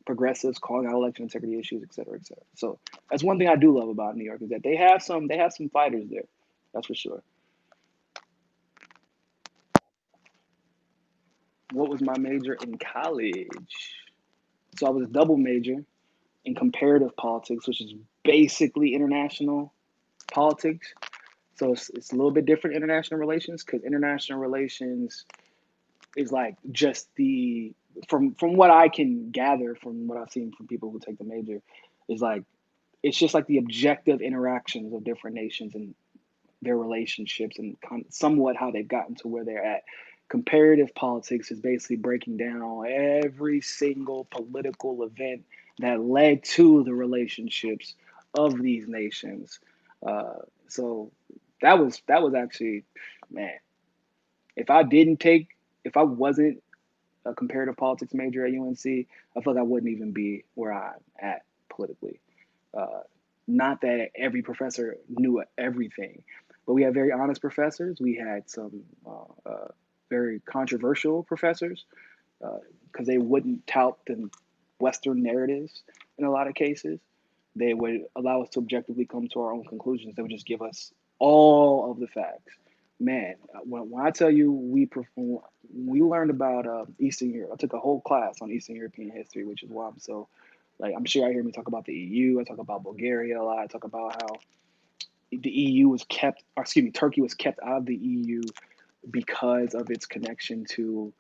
progressives calling out election integrity issues, et cetera, et cetera. So that's one thing I do love about New York is that they have some fighters there, that's for sure. What was my major in college? So I was a double major in comparative politics, which is basically international politics. So it's a little bit different international relations because international relations is like just the from what I can gather from what I've seen from people who take the major is like it's just like the objective interactions of different nations and their relationships and somewhat how they've gotten to where they're at. Comparative politics is basically breaking down every single political event that led to the relationships of these nations. Uh, so that was actually, man. If I didn't take, if I wasn't a comparative politics major at UNC, I feel like I wouldn't even be where I'm at politically. Uh, Not that every professor knew everything, but we had very honest professors. We had some very controversial professors because they wouldn't tout the Western narratives in a lot of cases. They would allow us to objectively come to our own conclusions. They would just give us all of the facts. Man, when I tell you we learned about Eastern Europe. I took a whole class on Eastern European history, which is why I'm so like I'm sure I hear me talk about the EU. I talk about Bulgaria a lot. I talk about how the EU was kept, or excuse me, Turkey was kept out of the EU because of its connection to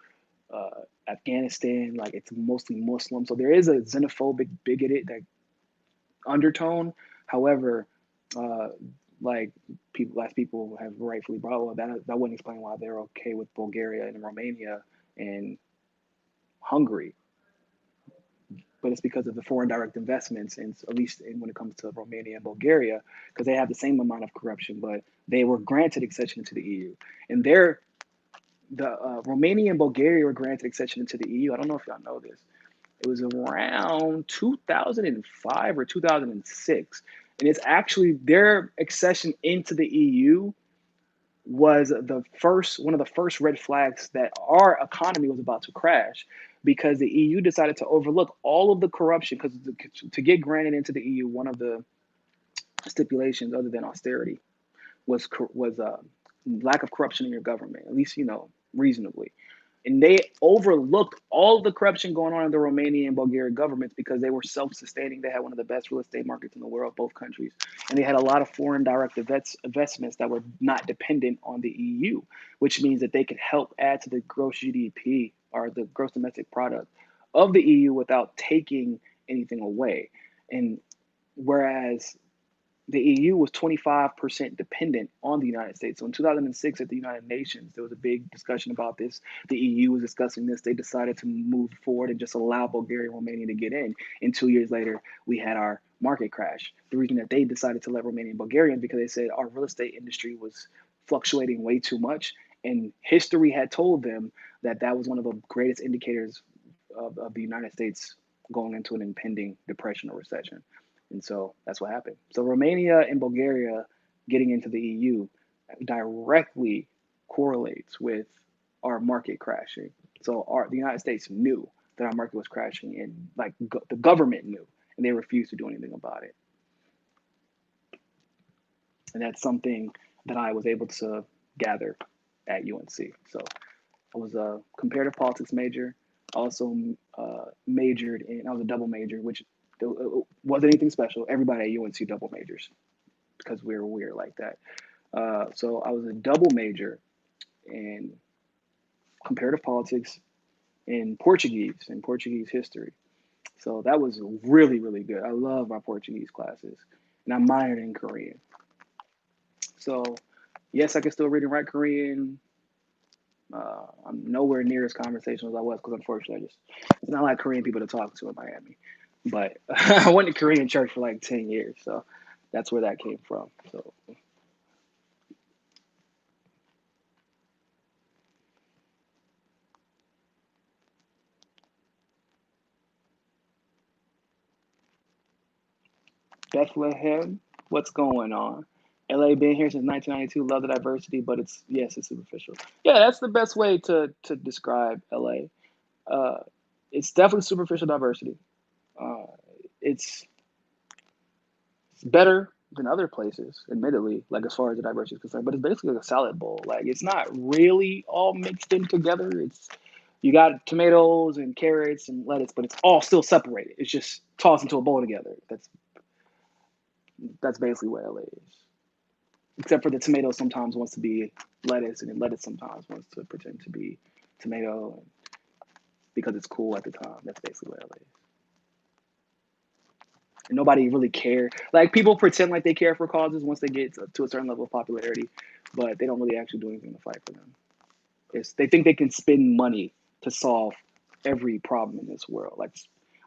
Afghanistan. Like it's mostly Muslim, so there is a xenophobic, bigoted that undertone. However, uh, like people have rightfully brought, well, that wouldn't explain why they're okay with Bulgaria and Romania and Hungary, but it's because of the foreign direct investments, and at least when it comes to Romania and Bulgaria, because they have the same amount of corruption, but they were granted accession into the EU, and the Romania and Bulgaria were granted accession into the EU. I don't know if y'all know this. It was around 2005 or 2006. And it's actually their accession into the EU was one of the first red flags that our economy was about to crash, because the EU decided to overlook all of the corruption. Because to get granted into the EU, one of the stipulations, other than austerity, was lack of corruption in your government, at least reasonably. And they overlooked all of the corruption going on in the Romanian and Bulgarian governments because they were self-sustaining. They had one of the best real estate markets in the world, both countries, and they had a lot of foreign direct investments that were not dependent on the EU, which means that they could help add to the gross GDP, or the gross domestic product, of the EU without taking anything away. And whereas the EU was 25% dependent on the United States. So in 2006 at the United Nations, there was a big discussion about this. The EU was discussing this. They decided to move forward and just allow Bulgaria and Romania to get in. And 2 years later, we had our market crash. The reason that they decided to let Romania and Bulgaria in, because they said our real estate industry was fluctuating way too much. And history had told them that that was one of the greatest indicators of the United States going into an impending depression or recession. And so that's what happened. So Romania and Bulgaria getting into the EU directly correlates with our market crashing. So the United States knew that our market was crashing, and the government knew, and they refused to do anything about it. And that's something that I was able to gather at UNC. So I was a comparative politics major. I also majored in, I was a double major, which it wasn't anything special. Everybody at UNC double majors because we're weird like that. So I was a double major in comparative politics and Portuguese history. So that was really, really good. I love my Portuguese classes. And I minored in Korean. So yes, I can still read and write Korean. I'm nowhere near as conversational as I was, because unfortunately it's not like Korean people to talk to in Miami. But I went to Korean church for like 10 years, so that's where that came from. So Bethlehem, what's going on? LA been here since 1992. Love the diversity, but it's superficial. Yeah, that's the best way to describe LA. It's definitely superficial diversity. Uh, it's better than other places, admittedly, like as far as the diversity is concerned. But it's basically like a salad bowl. Like, it's not really all mixed in together. You got tomatoes and carrots and lettuce, but it's all still separated. It's just tossed into a bowl together. That's basically what LA is. Except for the tomato sometimes wants to be lettuce, and then lettuce sometimes wants to pretend to be tomato, because it's cool at the time. That's basically what LA is. And nobody really cares. Like, people pretend like they care for causes once they get to a certain level of popularity, but they don't really actually do anything to fight for them. They think they can spend money to solve every problem in this world, like,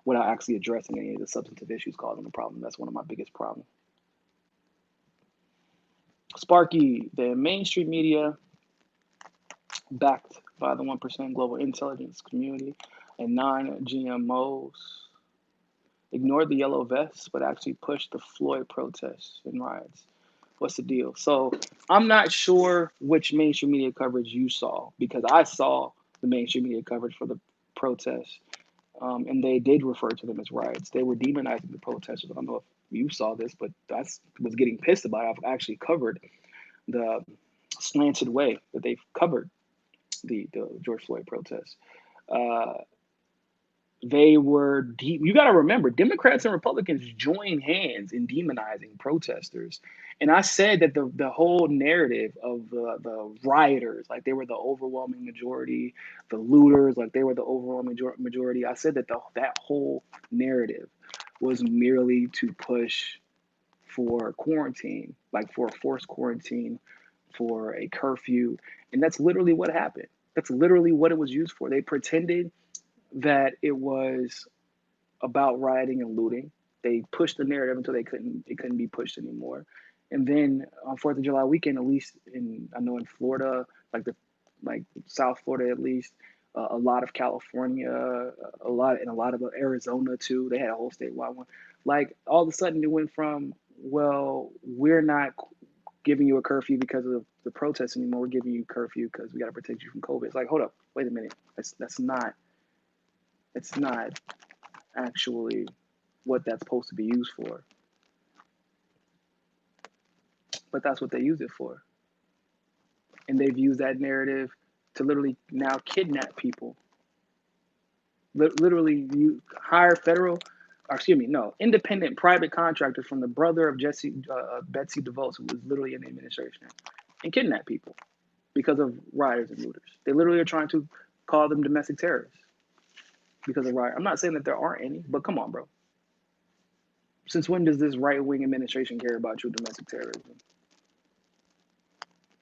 without actually addressing any of the substantive issues causing the problem. That's one of my biggest problems. Sparky, the mainstream media, backed by the 1% global intelligence community and non-GMOs, ignored the yellow vests, but actually pushed the Floyd protests and riots. What's the deal? So I'm not sure which mainstream media coverage you saw, because I saw the mainstream media coverage for the protests, and they did refer to them as riots. They were demonizing the protesters. I don't know if you saw this, but I was getting pissed about it. I've actually covered the slanted way that they've covered the George Floyd protests. They were deep. You got to remember, Democrats and Republicans joined hands in demonizing protesters. And I said that the whole narrative of the rioters, like they were the overwhelming majority, the looters, like they were the overwhelming majority. I said that that whole narrative was merely to push for quarantine, like for a forced quarantine, for a curfew. And that's literally what happened. That's literally what it was used for. They pretended that it was about rioting and looting. They pushed the narrative until it couldn't be pushed anymore. And then on 4th of July weekend, at least I know in Florida, like South Florida at least, a lot of California, a lot of Arizona too. They had a whole statewide one. Like, all of a sudden it went from, well, we're not giving you a curfew because of the protests anymore. We're giving you curfew because we got to protect you from COVID. It's like, hold up, wait a minute. That's not. It's not actually what that's supposed to be used for. But that's what they use it for. And they've used that narrative to literally now kidnap people. Literally, you hire independent private contractors from the brother of Betsy DeVos, who was literally in the administration, and kidnap people because of rioters and looters. They literally are trying to call them domestic terrorists because of riot. I'm not saying that there aren't any, but come on, bro. Since when does this right-wing administration care about true domestic terrorism?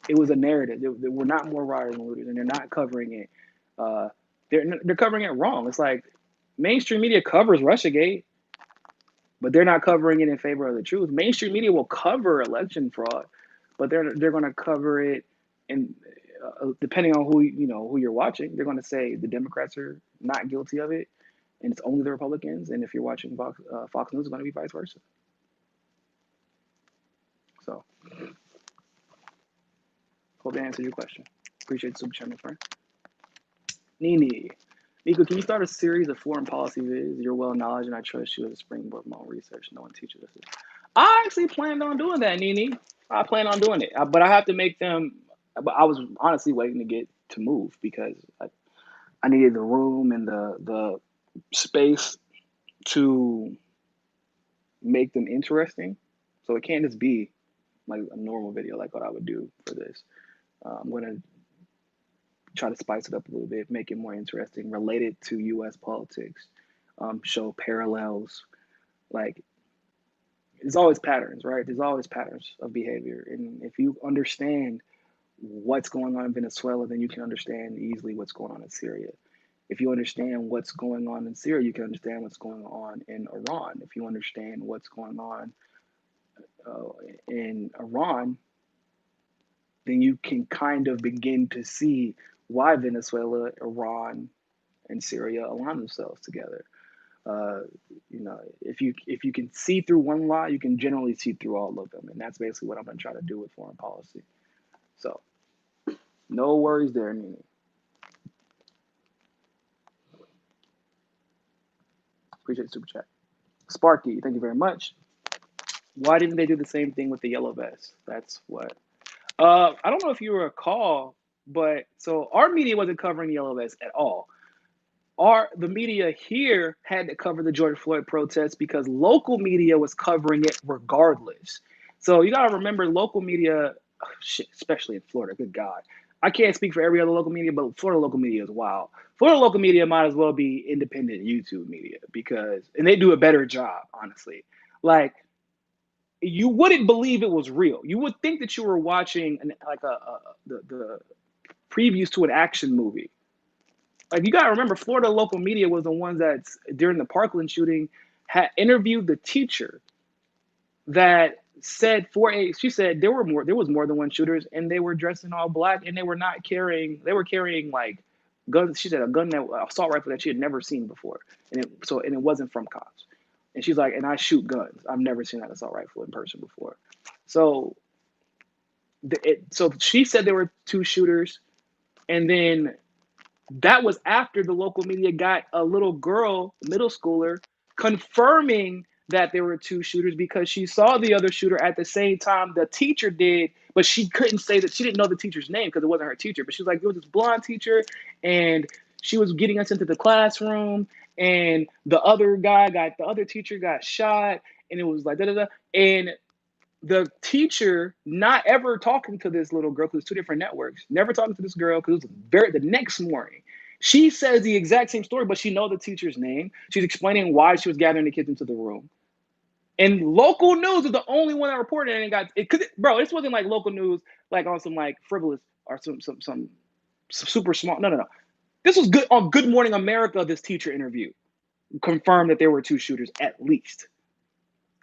It was a narrative. There were not more rioters and looters, and they're not covering it. They're covering it wrong. It's like mainstream media covers Russiagate, but they're not covering it in favor of the truth. Mainstream media will cover election fraud, but they're going to cover it, and depending on who you're watching, they're going to say the Democrats are not guilty of it, and it's only the Republicans. And if you're watching Fox News, it's going to be vice versa. So, hope that answered your question. Appreciate the super chat, my friend. Nini. Niko, can you start a series of foreign policy vids? You're well knowledge, and I trust you as a springboard of my own research. No one teaches us this. I actually planned on doing that, Nini. I plan on doing it, but I have to make them. But I was honestly waiting to get to move because I needed the room and the space to make them interesting. So it can't just be like a normal video like what I would do for this. I'm gonna try to spice it up a little bit, make it more interesting, related to U.S. politics, show parallels. Like, there's always patterns, right? There's always patterns of behavior. And if you understand what's going on in Venezuela, then you can understand easily what's going on in Syria. If you understand what's going on in Syria, you can understand what's going on in Iran. If you understand what's going on in Iran, then you can kind of begin to see why Venezuela, Iran, and Syria align themselves together. If you can see through one lie, you can generally see through all of them, and that's basically what I'm going to try to do with foreign policy. So, no worries there, Nini. Appreciate the super chat. Sparky, thank you very much. Why didn't they do the same thing with the yellow vest? That's what. I don't know if you recall, but so our media wasn't covering the yellow vest at all. The media here had to cover the George Floyd protests because local media was covering it regardless. So you got to remember, local media, especially in Florida, good God. I can't speak for every other local media, but Florida local media is wild. Florida local media might as well be independent YouTube media and they do a better job, honestly. Like, you wouldn't believe it was real. You would think that you were watching the previews to an action movie. Like, you gotta remember, Florida local media was the ones that during the Parkland shooting had interviewed the teacher that said she said there was more than one shooters, and they were dressed in all black, and they were carrying like guns. She said a gun, assault rifle that she had never seen before, and it wasn't from cops. And she's like, and I shoot guns. I've never seen that assault rifle in person before. So she said there were two shooters, and then that was after the local media got a little girl, middle schooler, confirming that there were two shooters because she saw the other shooter at the same time the teacher did, but she couldn't say that. She didn't know the teacher's name because it wasn't her teacher. But she was like, there was this blonde teacher, and she was getting us into the classroom, and the other teacher got shot, and it was like da-da-da. And the teacher not ever talking to this little girl, because it's two different networks, never talking to this girl, because it was the next morning. She says the exact same story, but she knows the teacher's name. She's explaining why she was gathering the kids into the room. And local news is the only one that reported it and got it. Bro, this wasn't like local news, like on some like frivolous or some super small. No. This was good on Good Morning America. This teacher interview confirmed that there were two shooters at least.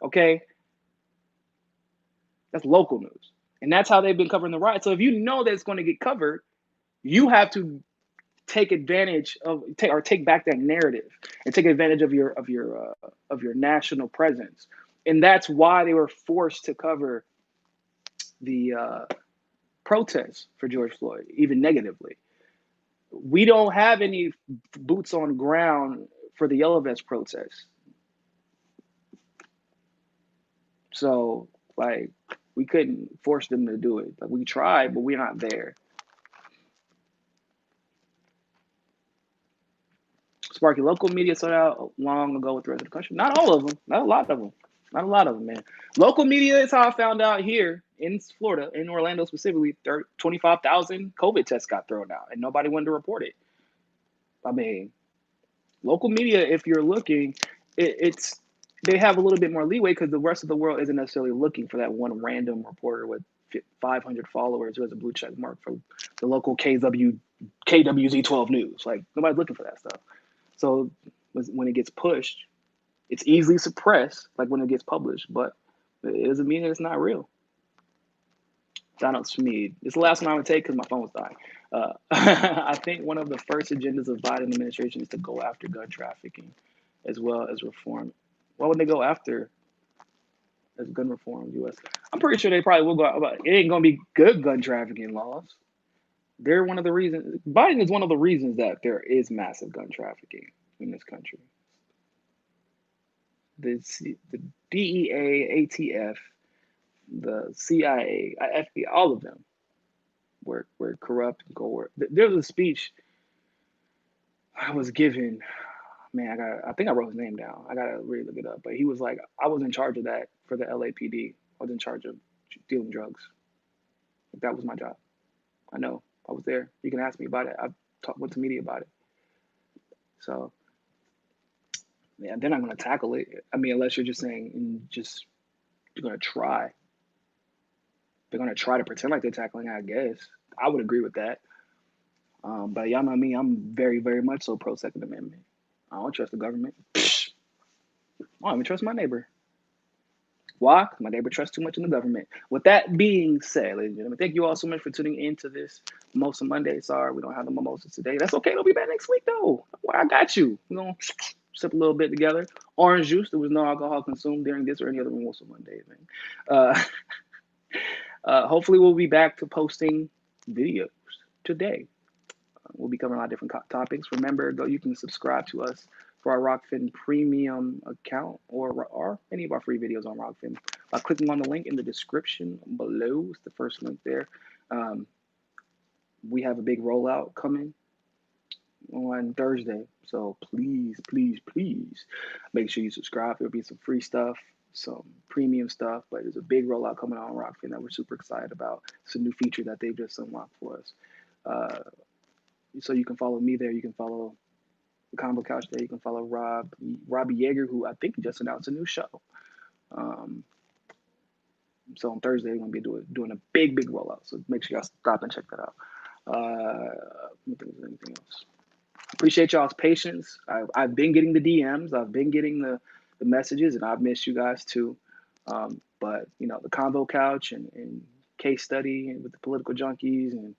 Okay. That's local news. And that's how they've been covering the riot. So if you know that it's going to get covered, you have to take advantage of take back that narrative and take advantage of your national presence. And that's why they were forced to cover the protests for George Floyd, even negatively. We don't have any boots on ground for the yellow vest protests. So, like, we couldn't force them to do it. Like, we tried, but we're not there. Sparky, local media sold out long ago with the rest of the country. Not all of them. Not a lot of them. Not a lot of them, man. Local media is how I found out here in Florida, in Orlando specifically, 25,000 COVID tests got thrown out, and nobody wanted to report it. I mean, local media, if you're looking, it's they have a little bit more leeway because the rest of the world isn't necessarily looking for that one random reporter with 500 followers who has a blue check mark for the local KWZ 12 News. Like, nobody's looking for that stuff. So when it gets pushed, it's easily suppressed, like when it gets published, but it doesn't mean that it's not real. Donald Smead. It's the last one I would take because my phone's dying. I think one of the first agendas of Biden administration is to go after gun trafficking as well as reform. What would they go after as gun reform in the U.S.? I'm pretty sure they probably will go, but it ain't going to be good gun trafficking laws. They're one of the reasons, Biden is one of the reasons that there is massive gun trafficking in this country. The DEA, ATF, the CIA, FBI, all of them were corrupt and coerced. There was a speech I was given. Man, I think I wrote his name down. I gotta really look it up. But he was like, I was in charge of that for the LAPD. I was in charge of dealing drugs. That was my job. I know. I was there. You can ask me about it. I've talked with the media about it. So, yeah, they're not gonna tackle it. I mean, unless you're just saying, you're gonna try. They're gonna try to pretend like they're tackling it, I guess. I would agree with that. But y'all know me, I'm very, very much so pro Second Amendment. I don't trust the government. I don't even trust my neighbor. Why? My neighbor trusts too much in the government. With that being said, ladies and gentlemen, thank you all so much for tuning into this Mimosa Monday. Sorry, we don't have the mimosas today. That's okay. They'll be back next week, though. Well, I got you. We're going to sip a little bit together. Orange juice. There was no alcohol consumed during this or any other Mimosa Monday thing. Hopefully, we'll be back to posting videos today. We'll be covering a lot of different topics. Remember, though, you can subscribe to us for our Rockfin premium account or any of our free videos on Rockfin by clicking on the link in the description below. It's the first link there. We have a big rollout coming on Thursday. So please, please, please make sure you subscribe. There'll be some free stuff, some premium stuff, but there's a big rollout coming on Rockfin that we're super excited about. It's a new feature that they've just unlocked for us. So you can follow me there. You can follow the Combo Couch there. You can follow Robbie Yeager, who I think just announced a new show. So on Thursday, we're going to be doing a big rollout. So make sure y'all stop and check that out. I don't think there's anything else. Appreciate y'all's patience. I've been getting the DMs. I've been getting the messages, and I've missed you guys too. But, you know, the Combo Couch and case study and with the political junkies and,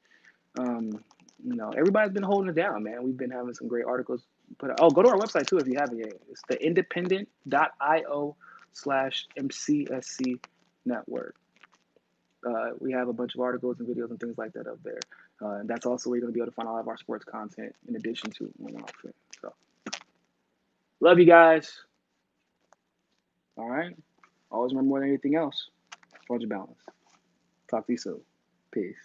you know, everybody's been holding it down, man. We've been having some great articles. Go to our website too if you haven't yet. It's the independent.io/MCSC network. We have a bunch of articles and videos and things like that up there. And that's also where you're going to be able to find all of our sports content in addition to one outfit. So, love you guys. All right. Always remember more than anything else, hold your balance. Talk to you soon. Peace.